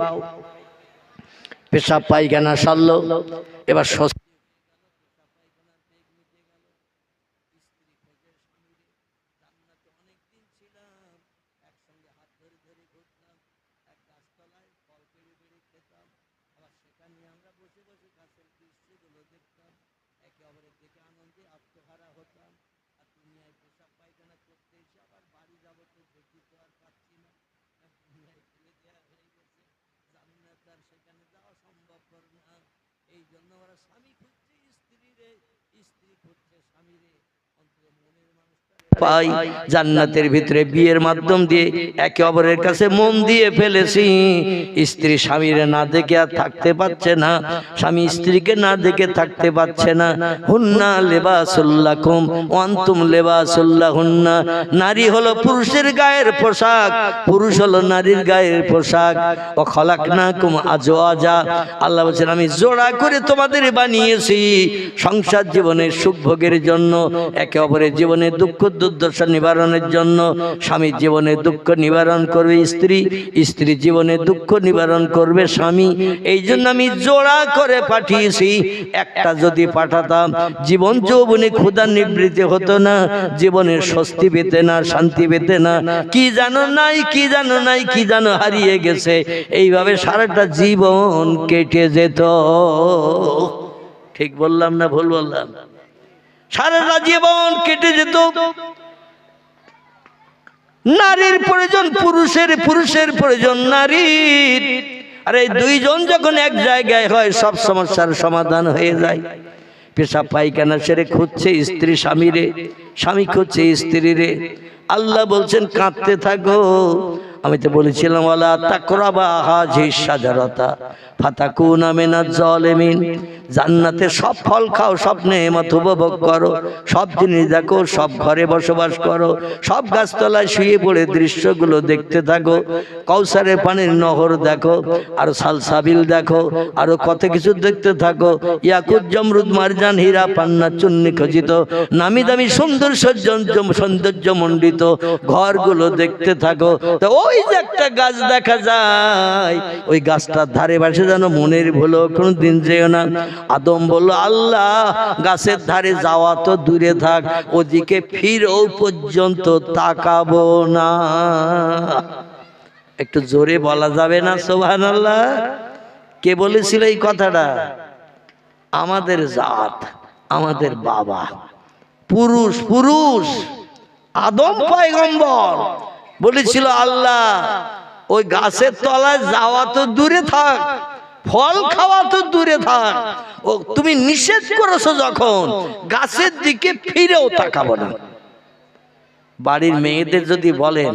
পেশাব পায়খানা সারলো, এবার স্বস্তি। এই জন্য ওরা স্বামী খুঁজছে স্ত্রী রে, স্ত্রী খুঁজছে স্বামী রে। পাই জান্নাতের ভিতরে বিয়ের মাধ্যম দিয়ে একে অপরের কাছে মন দিয়ে ফেলেছি। স্ত্রী স্বামীর না দেখে আর থাকতে পারছে না, স্বামী স্ত্রীকে না দেখে থাকতে পারছে না। হুন্না লিবাসুল লাকুম ওয়া আনতুম লিবাসুল লাহুন্না। নারী হলো পুরুষের গায়ের পোশাক, পুরুষ হলো নারীর গায়ের পোশাক। ওয়া খালাকনাকুম আজওয়াজা। আল্লাহ বলেন, আমি জোড়া করে তোমাদের বানিয়েছি সংসার জীবনের সুখ ভোগের জন্য, একে অপরের জীবনে দুঃখ দুর্দশা নিবারণের জন্য। স্বামীর জীবনে দুঃখ নিবারণ করবে স্ত্রী, স্ত্রীর জীবনে দুঃখ নিবারণ করবে স্বামী। এই জন্য আমি জোড়া করে পাঠিয়েছি। একটা যদি পাঠাতাম, জীবন যৌবনে ক্ষুধা নিবৃত্তি হতো না, জীবনের স্বস্তি পেতে না, শান্তি পেতে না। কি জানো নাই, কি জানো নাই, কি জানো হারিয়ে গেছে, এইভাবে সারাটা জীবন কেটে যেত। ঠিক বললাম না ভুল বললাম? সারাটা জীবন কেটে যেত। নারীর প্রয়োজন পুরুষের, পুরুষের প্রয়োজন নারীর। আর এই দুইজন যখন এক জায়গায় হয়, সব সমস্যার সমাধান হয়ে যায়। পেশাব পায়খানা সেরে খুঁজছে স্ত্রী স্বামীরে, স্বামী খুঁজছে স্ত্রীরে। আল্লাহ বলছেন, কাঁদতে থাকো। আমি তো বলেছিলাম, ওয়ালা তাকরাবা হাযিহিশ শাজারাতা ফাতাকুনা মিনাজ জালিমিন। জান্নাতে সব ফল খাও, সব নেয়ামত উপভোগ করো, সব জিনিস দেখো, সব ঘরে বসবাস করো, সব গাছতলায় শুয়ে পড়ে দৃশ্যগুলো দেখতে থাকো। কাউসারের পানির নহর দেখো, আর সালসাবিল দেখো, আরো কত কিছু দেখতে থাকো। ইয়াকুত, জমরুদ, মারজান, হীরা, পান্না, চুন্নি খচিত নামি দামি সুন্দর সৌন্দর্যমণ্ডিত ঘরগুলো দেখতে থাকো। তো ওই যে একটা গাছ দেখা যায়, ওই গাছটার ধারে পাশে যেন মনের ভুলো কোনদিন যেও না। আদম বলল, আল্লাহ গাছের ধারে যাওয়া তো দূরে থাক, ওদিকে ফিরেও পর্যন্ত তাকাবো না। একটু জোরে বলা যাবে না সুবহানাল্লাহ? কে বলেছিল এই কথাটা? আমাদের জাত, আমাদের বাবা, পুরুষ পুরুষ আদম পয়গম্বর বলেছিল, আল্লাহ ওই গাছের তলায় যাওয়া তো দূরে থাক, ফল খাওয়া তো দূরে থাক, ও তুমি নিষেধ করেছো যখন, গাছের দিকে ফিরেও তাকাবো না। বাড়ির মেয়েদের যদি বলেন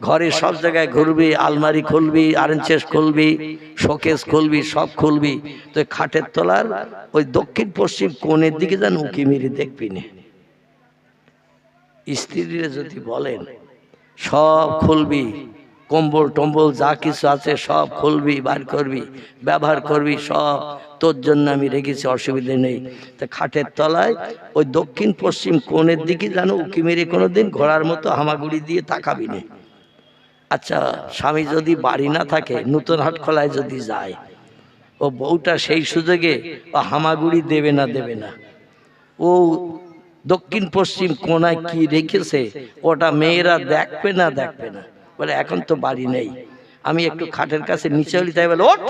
ঘরে সব জায়গায় ঘুরবি, আলমারি খুলবি, আরেঞ্চেস খুলবি, শোকেস খুলবি, সব খুলবি, তো খাটের তলার ওই দক্ষিণ পশ্চিম কোণের দিকে যেন উঁকি মেরে দেখবি না। স্ত্রীরা যদি বলেন সব খুলবি, কম্বল টম্বল যা কিছু আছে সব খুলবি, বার করবি, ব্যবহার করবি, সব তোর জন্য আমি রেখেছি, অসুবিধা নেই। তা খাটের তলায় ওই দক্ষিণ পশ্চিম কোণের দিকে যেন উঁকি মেরে কোনোদিন ঘোড়ার মতো হামাগুড়ি দিয়ে তাকাবি না। আচ্ছা, স্বামী যদি বাড়ি না থাকে, নতুন হাট খোলায় যদি যায়, ও বউটা সেই সুযোগে ও হামাগুড়ি দেবে না, দেবে না। ও দক্ষিণ পশ্চিম কোণায় কি রেখেছে ওটা মেয়েরা দেখবে না, দেখবে না। বলে এখন তো বাড়ি নেই, আমি একটু খাটের কাছে নিচে হলি, তাই বলে ওঠ,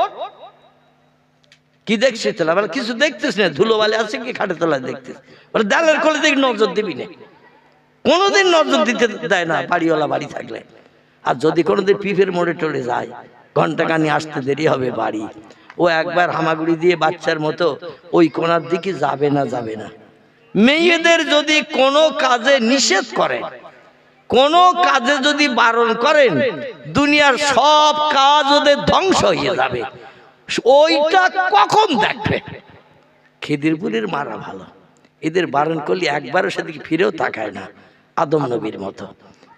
কি দেখছিস তোলা? বলে কিছু দেখতেছ না, ধুলো বালি আছে কি খাটের তলায় দেখতেছ? বলে দেয়ালের কোলে দেখি নজর দিবি না। কোনোদিন নজর দিতে দেয় না বাড়িওয়ালা বাড়ি থাকলে। আর যদি কোনোদিন পিফের মোড়ে টড়ে যায়, ঘন্টা খানি আসতে দেরি হবে বাড়ি, ও একবার হামাগুড়ি দিয়ে বাচ্চার মতো ওই কোণার দিকে যাবে না, যাবে না। মেয়েদের যদি কোনো কাজে নিষেধ করেন, কোন কাজে যদি বারণ করেন, দুনিয়ার সব কাজ ওদের ধ্বংস হয়ে যাবে। ওইটা কখন দেখবে? খিদিরপুরের মারা ভালো, এদের বারণ করলে একবারও সেদিকে ফিরেও তাকায় না, আদম নবীর মতো।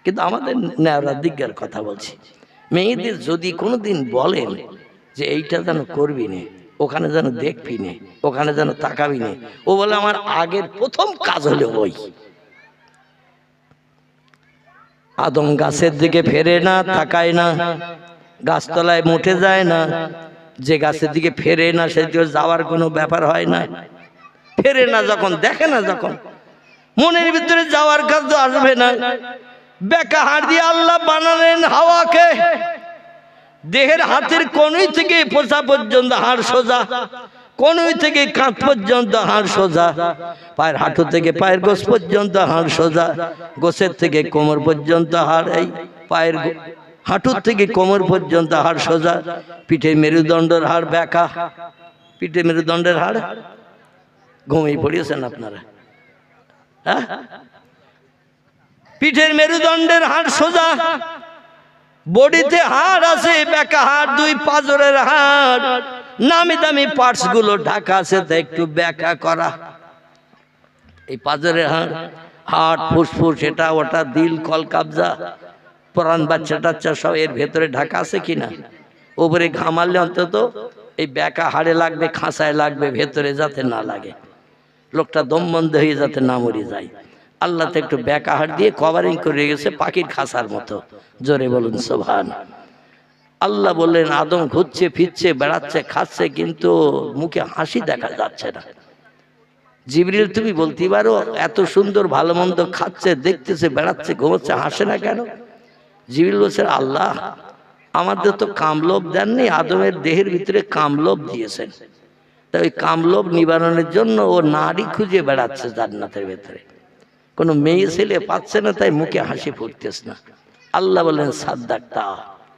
কিন্তু আমাদের নেওয়ার দিককার কথা বলছি, মেয়েদের যদি কোনোদিন বলেন যে এইটা যেন করবি না, ওখানে যেন দেখবি না, ওখানে যেন তাকাবি না, ও বলে আমার আগের প্রথম কাজ হলো ওই। আদম গাছের দিকে ফেরে না, তাকায় না, গাছতলায় মুঠে যায় না। যে গাছের দিকে ফেরে না সেদিকে যাওয়ার কোনো ব্যাপার হয় না। ফেরে না যখন, দেখে না যখন, মনের ভিতরে যাওয়ার কাজ তো আসবে না। বেকা হাড় দিয়ে আল্লাহ বানালেন হাওয়াকে, দেহের হাতের কনুই থেকে পোষা পর্যন্ত হাড় সোজা, কনুই থেকে কাঁধ পর্যন্ত হাড় সোজা, পায়ের হাঁটু থেকে পায়ের গোছ পর্যন্ত হাড় সোজা, গোছের থেকে কোমর পর্যন্ত হাড়, এই পায়ের হাঁটুর থেকে কোমর পর্যন্ত হাড় সোজা, পিঠে মেরুদণ্ডের হাড় বেঁকা, পিঠে মেরুদণ্ডের হাড়। ঘুমিয়ে পড়িয়েছেন আপনারা? হ্যাঁ, পিঠের মেরুদণ্ডের হাড় সোজা, বডিতে হাড় আছে বেঁকা হাড়, দুই পাঁজরের হাড়, নামি দামি পার্টস গুলো ঢাকা আছে, তা একটু বেঁকা করা। এই পাঁজরের হাড়, হার্ট, ফুসফুস, এটা ওটা, দিল, কল কাবজা, প্রাণ, বাচ্চা টাচ্চা সব এর ভেতরে ঢাকা আছে কিনা? উপরে ঘামালে অন্তত এই বেঁকা হাড়ে লাগবে, খাঁচায় লাগবে, ভেতরে যাতে না লাগে, লোকটা দম বন্ধ হয়ে যাতে না মরে যায়। আল্লাহ তো একটু বেঁকা হাড় দিয়ে কভারিং করে গেছে পাখির খাঁচার মতো। জোরে বলুন সুবহান। আল্লাহ বললেন আদম ঘুরছে ফিরছে, বেড়াচ্ছে, খাচ্ছে, কিন্তু মুখে হাসি দেখা যাচ্ছে না। জিবরিল তুমি বলতে পারো এত সুন্দর ভালো মন্দ খাচ্ছে, দেখতেছে, বেড়াচ্ছে, ঘুমাচ্ছে, হাসে না কেন? জিবরিল বলছে আল্লাহ আমাদের তো কামলোভ দেননি, আদমের দেহের ভিতরে কামলোভ দিয়েছেন, তাই ওই কামলোভ নিবারণের জন্য ও নারী খুঁজে বেড়াচ্ছে জান্নাতের ভেতরে, কোনো মেয়ে ছেলে পাচ্ছে না, তাই মুখে হাসি ফুটতেছে না। আল্লাহ বলেন সাদ্দাক্তা,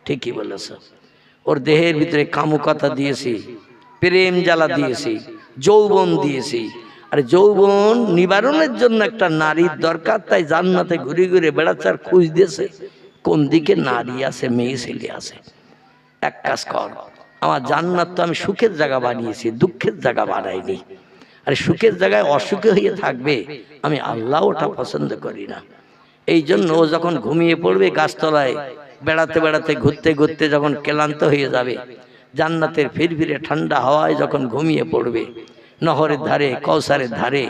ঠিকই বলেছ, ওর দেহের ভিতরে কামুকতা দিয়েছি, প্রেম জ্বালা দিয়েছি, যৌবন দিয়েছি। আর যৌবন নিবারণের জন্য একটা নারীর দরকার, তাই জান্নাতে ঘুরে ঘুরে বেড়াচ্ছে আর খুঁজ দিয়েছে কোন দিকে নারী আছে, মেয়ে ছেলে আছে। এক কাজ কর, আমার জান্নাত তো আমি সুখের জায়গা বানিয়েছি, দুঃখের জায়গা বানাইনি। আর সুখের জায়গায় অসুখে হয়ে থাকবে, আমি আল্লাহ ওটা পছন্দ করি না। এই জন্য ও যখন ঘুমিয়ে পড়বে গাছতলায়, বেড়াতে বেড়াতে ঘুরতে ঘুরতে যখন ক্লান্ত হয়ে যাবে, জান্নাতের ফিরফিরে ঠান্ডা হাওয়ায় যখন ঘুমিয়ে পড়বে নহরের ধারে, কৌসারের ধারে,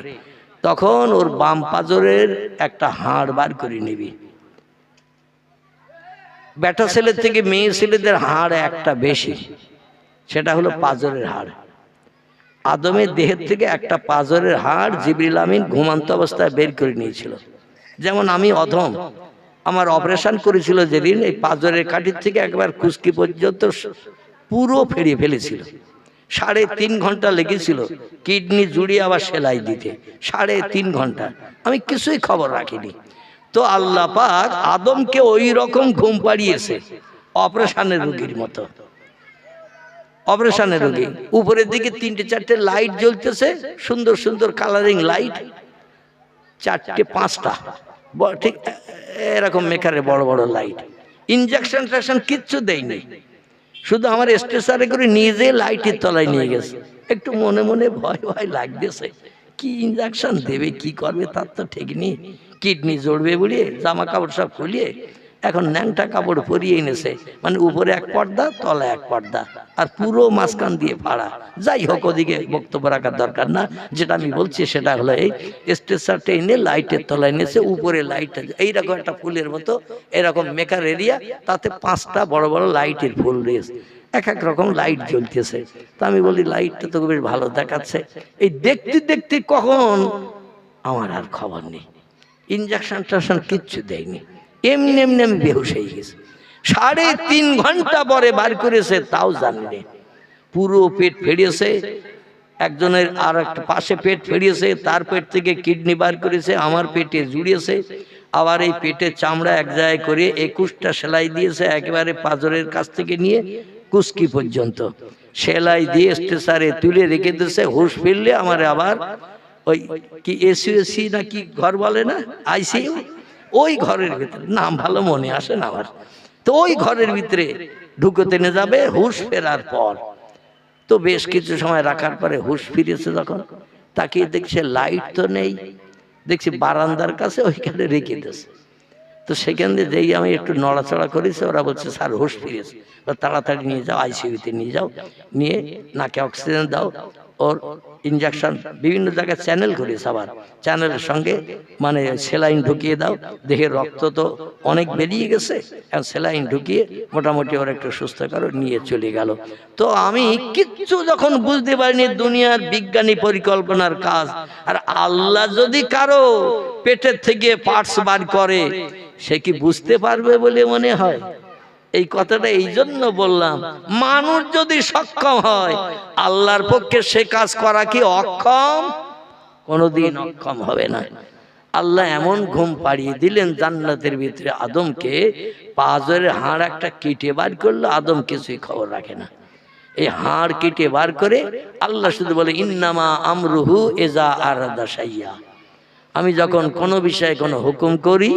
তখন ওর বাম পাজরের একটা হাড় বার করে নিবি। বেটা ছেলের থেকে মেয়ে ছেলেদের হাড় একটা বেশি, সেটা হলো পাজরের হাড়। আদমের দেহের থেকে একটা পাজরের হাড় জিবরিল আমিন ঘুমান্ত অবস্থায় বের করে নিয়েছিল। যেমন আমি অধম, আমার অপারেশন করেছিল যেদিন, এই পাজরের কাঠির থেকে একবার কুস্কি পর্যন্ত পুরো ফেরিয়ে ফেলেছিল। 3.5 ঘন্টা লেগেছিল কিডনি জুড়িয়ে আবার সেলাই দিতে, 3.5 ঘন্টা। আমি কিছুই খবর রাখিনি। তো আল্লাহ পাক আদমকে ওই রকম ঘুম পাড়িয়েছে, অপারেশনের রোগীর মতো। অপারেশনের রোগী, উপরের দিকে 3-4টে লাইট জ্বলতেছে, সুন্দর সুন্দর কালারিং লাইট, 4টে 5টা ঠিক এরকম মেকারে বড় বড় লাইট। ইনজেকশন টেকশন কিচ্ছু দেয়নি, শুধু আমার স্ট্রেচারে করে নিজে লাইটের তলায় নিয়ে গেছে। একটু মনে মনে ভয় ভয় লাগতেছে, কি ইনজেকশন দেবে কি করবে তার তো ঠিক নেই। কিডনি জড়বে বলিয়ে জামা কাপড় সব খুলিয়ে এখন ন্যাংটা কাপড় পরিয়ে এনেছে, মানে উপরে এক পর্দা তলায় এক পর্দা আর পুরো মাঝখান দিয়ে ফাড়া। যাই হোক, ওদিকে বক্তব্য রাখার দরকার না। যেটা আমি বলছি সেটা হলো এই স্ট্রেচারটা এনে লাইটের তলায় এনেছে, উপরে লাইটটা এইরকম একটা ফুলের মতো এরকম মেকার এরিয়া, তাতে 5টা বড় বড় লাইটের ফুল রয়েছে, এক এক রকম লাইট জ্বলতেছে। তো আমি বলি লাইটটা তো বেশ ভালো দেখাচ্ছে। এই দেখতে দেখতে কখন আমার আর খবর নেই, ইনজেকশন টেকশন কিচ্ছু দেয়নি, এমনি এমনি আমি বেহুশ হয়ে গেছি। 3.5 ঘন্টা পরে বার করেছে, তাও জানি পুরো পেট ফেড়িয়েছে। একজনের আর একটা পাশে পেট ফেড়িয়েছে, তার পেট থেকে কিডনি বার করেছে, আমার পেটে জুড়িয়েছে। আবার এই পেটের চামড়া এক জায়গায় করে 21টা সেলাই দিয়েছে, একেবারে পাঁজরের কাছ থেকে নিয়ে কুস্কি পর্যন্ত সেলাই দিয়ে স্ট্রেচারে তুলে রেখে দিয়েছে। হুঁশ ফিরলে আমার আবার ওই কি এসি না কি ঘর বলে না, আইসিইউ, ওই ঘরের ভিতরে, নাম ভালো মনে আসে না আমার, তো ওই ঘরের ভিতরে ঢুকতে নিয়ে যাবে হুঁশ ফেরার পর। তো বেশ কিছু সময় রাখার পরে হুঁশ ফিরেছে, যখন তাকিয়ে দেখছে লাইট তো নেই, দেখছি বারান্দার কাছে ওইখানে রেখে দিয়েছে। তো সেখান দিয়ে যেই আমি একটু নড়াচড়া করেছি, ওরা বলছে স্যার হুঁশ ফিরেছে, তাড়াতাড়ি নিয়ে যাও, আইসিইউতে নিয়ে যাও, নিয়ে নাকে অক্সিজেন দাও, ওর ইনজেকশন বিভিন্ন জায়গায় চ্যানেল করেছে, আবার চ্যানেলের সঙ্গে মানে সেলাইন ঢুকিয়ে দাও, দেখে রক্ত তো অনেক বেরিয়ে গেছে, এখন সেলাইন ঢুকিয়ে মোটামুটি ওর একটু সুস্থ করো, নিয়ে চলে গেল। তো আমি কিচ্ছু যখন বুঝতে পারিনি দুনিয়ার বিজ্ঞানী পরিকল্পনার কাজ, আর আল্লাহ যদি কারো পেটের থেকে পার্টস বার করে সে কি বুঝতে পারবে বলে মনে হয়? এই কথাটা এই জন্য বললাম, মানুষ যদি সক্ষম হয় আল্লাহর পক্ষে সে কাজ করা কি অক্ষম? কোনোদিন অক্ষম হবে না। আল্লাহ এমন ঘুম পাড়িয়ে দিলেন জান্নাতের ভিতরে আদমকে, পাঁজরের হাড় একটা কেটে বার করলো, আদম কিছুই খবর রাখে না। এই হাড় কেটে বার করে আল্লাহ শুধু বলে ইন্নামা আমরুহু ইজা আরাদা শাইয়া, আমি যখন কোনো বিষয়ে কোনো হুকুম করি,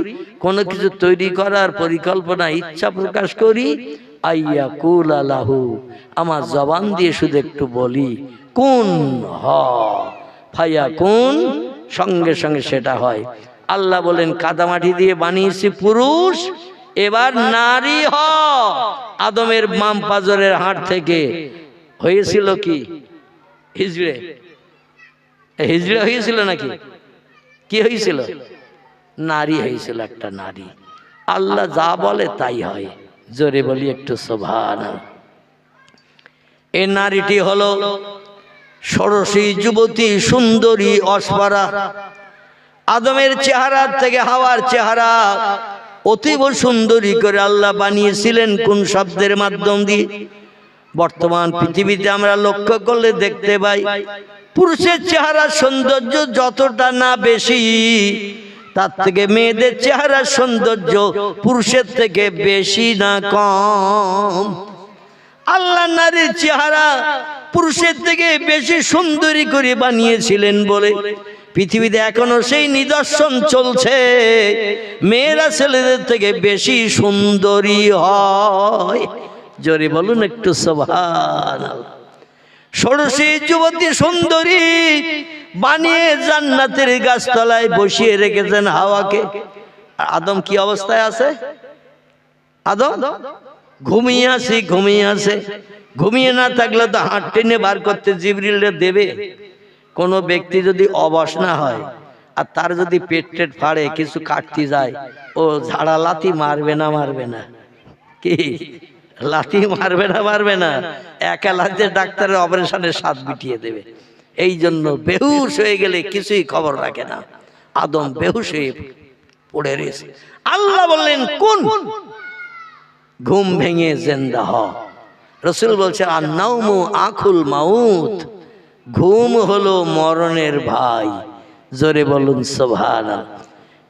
কোনো কিছু তৈরি করার পরিকল্পনা ইচ্ছা প্রকাশ করি, আইয়া কুল আলাহু, আমার জবান দিয়ে শুধু একটু বলি কুন হ ফায়া কুন, সঙ্গে সঙ্গে সেটা হয়। আল্লাহ বলেন কাদামাটি দিয়ে বানিয়েছি পুরুষ, এবার নারী হ। আদমের মাম পাজরের হাড় থেকে হয়েছিল কি হিজড়ে, হিজড়ে হয়েছিল নাকি কি হয়েছিল? নারী হয়েছিল, একটা নারী। আল্লাহ যা বলে তাই হয়, জোরে বলি একটু সুবহানাল্লাহ। এই নারীটি হলো ষোড়শী যুবতী, সুন্দরী, অস্পরা। আদমের চেহারা থেকে হাওয়ার চেহারা অতীব সুন্দরী করে আল্লাহ বানিয়েছিলেন কোন শব্দের মাধ্যম দিয়ে? বর্তমান পৃথিবীতে আমরা লক্ষ্য করলে দেখতে পাই পুরুষের চেহারার সৌন্দর্য যতটা না বেশি, তার থেকে মেয়েদের চেহারার সৌন্দর্য পুরুষের থেকে বেশি না কম। আল্লাহ নারীর চেহারা পুরুষের থেকে বেশি সুন্দরী করে বানিয়েছিলেন বলে পৃথিবীতে এখনো সেই নিদর্শন চলছে, মেয়েরা ছেলেদের থেকে বেশি সুন্দরী হয়। জোরে বলুন একটু সুবহানাল্লাহ। ষোড়শী যুবতী সুন্দরী বানিয়ে জান্নাতের গাছতলায় বসিয়ে রেখেছেন হাওয়াকে। আদম কি অবস্থায় আছে? আদম ঘুমিয়ে আছে, ঘুমিয়ে আছে। ঘুমিয়ে না থাকলে তো হাত টেনে বার করতে জিবরিল দেবে। কোনো ব্যক্তি যদি অবশ না হয় আর তার যদি পেট টেট ফাড়ে, কিছু কাটতে যায়, ও ঝাড়া লাথি মারবে না? মারবে না? কি লাথি মারবে না? মারবে না? একা লাথি ডাক্তারের অপারেশনের স্বাদ বিটিয়ে দেবে। এই জন্য বেহুশ হয়ে গেলে কিছুই খবর রাখে না। আদম বেহুশ হয়ে পড়ে রয়েছে। আল্লাহ বললেন কোন, ঘুম ভেঙে জিন্দা হ। রাসূল বলছে আন-নাওমু আখুল মাউত, ঘুম হলো মরণের ভাই। জোরে বলুন সুবহানাল্লাহ।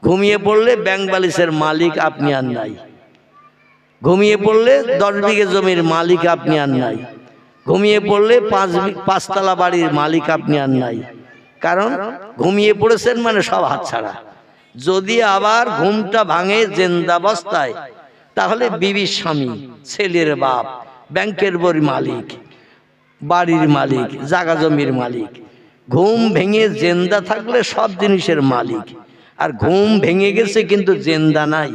ঘুমিয়ে পড়লে ব্যাংক বালিশের মালিক আপনি আর নাই, ঘুমিয়ে পড়লে 10 বিঘে জমির মালিক আপনি আর নাই, ঘুমিয়ে পড়লে 5 তলা বাড়ির মালিক আপনি আর নাই। কারণ ঘুমিয়ে পড়েছেন মানে সব হাতছাড়া। যদি আবার ঘুমটা ভাঙে জিন্দাবস্থায়, তাহলে বিবির স্বামী, ছেলের বাপ, ব্যাংকের বড় মালিক, বাড়ির মালিক, জাগা জমির মালিক, ঘুম ভেঙে জেন্দা থাকলে সব জিনিসের মালিক। আর ঘুম ভেঙে গেছে কিন্তু জেন্দা নাই,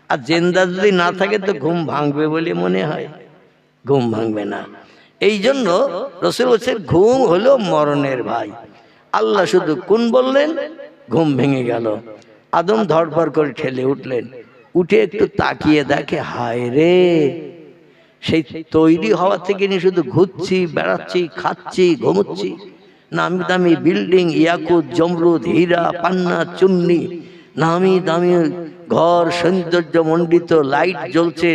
আর জেন্দা যদি না থাকে তো ঘুম ভাঙবে বলে মনে হয়? ঘুম ভাঙবে না। এই জন্য রাসূল বলছেন ঘুম হলো মরণের ভাই। আল্লাহ শুধু কোন বললেন, ঘুম ভেঙে গেল। আদম ধড়ফড় করে ঠেলে উঠলেন, উঠে একটু তাকিয়ে দেখে, হায় রে, সেই তৈরি হওয়া থেকে নিয়ে শুধু ঘুরছি, বেড়াচ্ছি, খাচ্ছি, ঘুমোচ্ছি, নামি দামি বিল্ডিং, ইয়াকুত, জমরুদ, হীরা, পান্না, চুন্নি, নামি দামি ঘর, সৌন্দর্য মণ্ডিত, লাইট জ্বলছে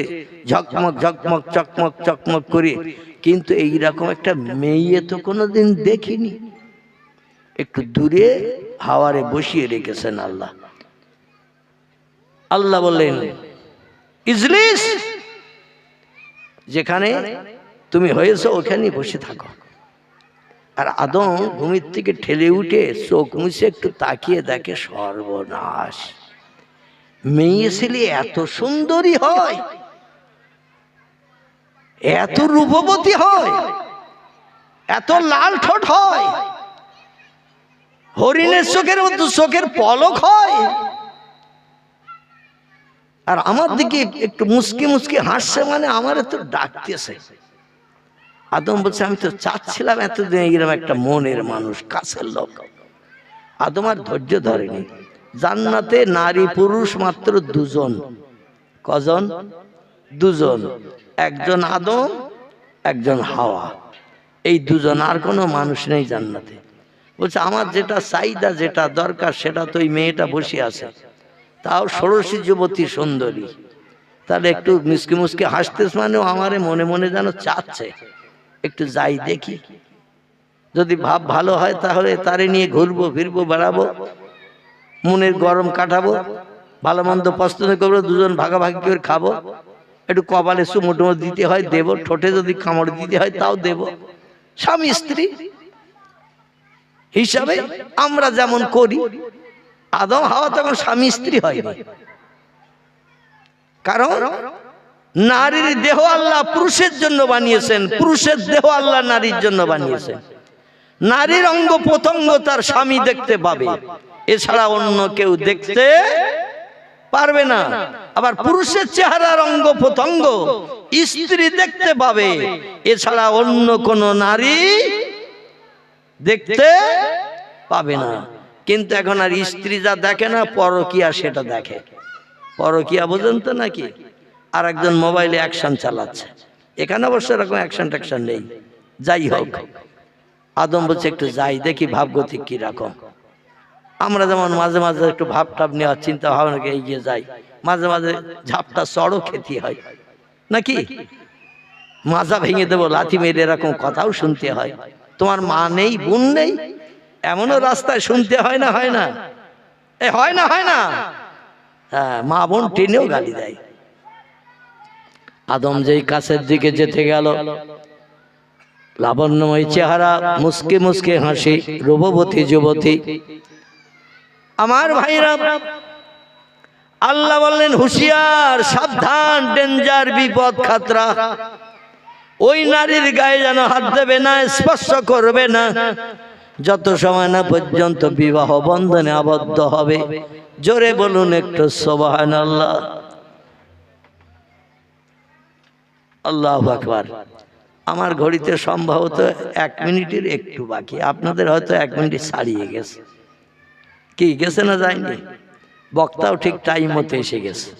ঝকমক ঝকমক চকমক চকমক করে, কিন্তু এইরকম একটা মেয়ে তো কোনোদিন দেখিনি। একটু দূরে হাওয়ারে বসিয়ে রেখেছেন আল্লাহ। আল্লাহ বললেন, ইজলিস, যেখানে তুমি হয়েছো ওখানে বসে থাকো। আর আদম ঘুমের থেকে ঠেলে উঠে চোখ মুছে একটু তাকিয়ে দেখে, সর্বনাশ, মেয়ে ছেলে এত সুন্দরী হয়, এত রূপবতী হয়, এত লাল ঠোঁট হয়, হরিণের চোখের মতো চোখের পলক হয়, আর আমার দিকে একটু মুসকি মুসকি হাসছে, মানে আমার তো ডাকতেছে। আদম বলছে, আমি তো চাচ্ছিলাম এতদিন এরকম একটা মনের মানুষ, কাছের লোক। আদম আর ধৈর্য ধরেনি। জান্নাতে নারী পুরুষ মাত্র দুজন। কজন? দুজন। একজন আদম, একজন হাওয়া। এই দুজন, আর কোনো মানুষ নেই জান্নাতে। বলছে, আমার যেটা চাহিদা, যেটা দরকার, সেটা তো ওই মেয়েটা বসে আছে, তাও ষোড়শী যুবতী সুন্দরী। তাহলে একটু মুসকি মুসকি হাসতেছে, মানে আমারে মনে মনে যেন চাচ্ছে একটু যাই দেখি, যদি ভাব ভালো হয় তাহলে তারে নিয়ে ঘুরবো ফিরবো, বেড়াবো, মনের গরম কাটাবো, ভালো মন্দ পছন্দ করবো, দুজন ভাগাভাগি করে খাবো, একটু কপালে চুমো টুমো দিতে হয় দেব, ঠোঁটে যদি কামড় দিতে হয় তাও দেব। স্বামী স্ত্রী হিসাবে আমরা যেমন করি, আদম হাওয়া তখন স্বামী স্ত্রী হয়নি। কারণ নারীর দেহ আল্লাহ পুরুষের জন্য বানিয়েছেন, পুরুষের দেহ আল্লাহ নারীর জন্য বানিয়েছেন। নারীর অঙ্গ প্রত্যঙ্গ তার স্বামী দেখতে পাবে, এছাড়া অন্য কেউ দেখতে পারবে না। আবার পুরুষের চেহারার অঙ্গ প্রত্যঙ্গ স্ত্রী দেখতে পাবে, এছাড়া অন্য কোন নারী দেখতে পাবে না। কিন্তু এখন আর স্ত্রী যা দেখে না, পরকীয়া সেটা দেখে। পরকীয়া বোঝেন তো নাকি? আর একজন মোবাইলে অ্যাকশন চালাচ্ছে, এখানে অবশ্য এরকম অ্যাকশন ট্যাকশন নেই। যাই হোক, আদম বলছে একটু যাই দেখি ভাবগতিক কি রকম। আমরা যেমন মাঝে মাঝে একটু ভাব টাপ নেওয়ার চিন্তা ভাবনাকে এগিয়ে যাই, মাঝে মাঝে ঝাপটা চড়ও খেতে হয় নাকি, মাজা ভেঙে দেবো, লাথি মেরে, এরকম কথাও শুনতে হয়। তোমার মা নেই, বোন নেই, এমনও রাস্তায় শুনতে হয় না? হয় না? এ হয় না? হয় না? হ্যাঁ, মা বোন টেনেও গালি দেয়। আদম যেই কাছের দিকে যেতে গেল, লাবণ্যময় চেহারা, মুসকে মুসকে হাসি, রূপবতী যুবতী। আমার ভাইরা, আল্লাহ বললেন, হুঁশিয়ার, সাবধান, ডেঞ্জার, বিপদ, খাতরা। ওই নারীর গায়ে যেন হাত দেবে না, স্পর্শ করবে না, যত সময় না পর্যন্ত বিবাহ বন্ধনে আবদ্ধ হবে। জোরে বলুন একটু সুবহানাল্লাহ। আল্লাহু আকবার। আমার ঘড়িতে সম্ভবত 1 মিনিটের একটু বাকি, আপনাদের হয়তো 1 মিনিট ছাড়িয়ে গেছে। কি গেছে না যায়নি? বক্তাও ঠিক টাইম মতো এসে গেছে।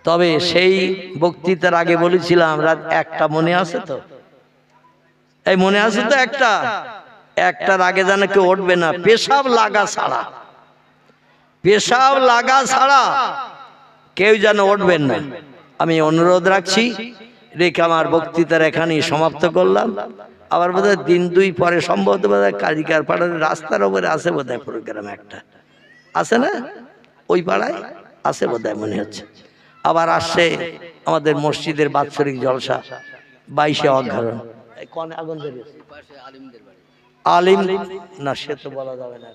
তবে সেই বক্তৃতার আগে বলেছিলাম রাত 1টা, মনে আছে তো? এই মনে আছে তো? 1টার আগে যেন কেউ উঠবে না, পেশাব লাগা ছাড়া, পেশাব লাগা ছাড়া কেউ যেন উঠবেন না। আমি অনুরোধ রাখছি, রেখে আমার বক্তৃতার এখানেই সমাপ্ত করলাম। আবার বোধহয় 1-2 পরে সম্ভবত বোধহয় কালিকার পাড়ার রাস্তার উপরে আছে বোধহয় প্রোগ্রাম একটা আছে না, ওই পাড়ায় আছে বোধহয় মনে হচ্ছে। আবার আসছে আমাদের মসজিদের বাৎসরিক জলসা 22শে অঘ্রাণ। আলিম না, সে তো বলা যাবে না,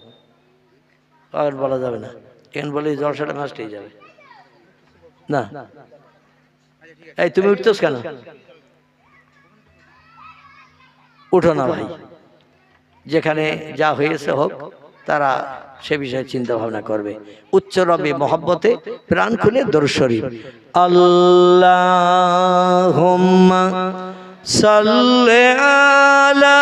এখন বলা যাবে না, এখন বলে জলসাটা নষ্ট হয়ে যাবে না। এই তুমি উঠতেছ কেন? উঠো না ভাই, যেখানে যা হয়েছে হোক, তারা সে বিষয়ে চিন্তা ভাবনা করবে। উচ্চ রবে মহব্বতে প্রাণ খুলে দরুদ শরীফ। আল্লাহুম্মা সাল্লি আলা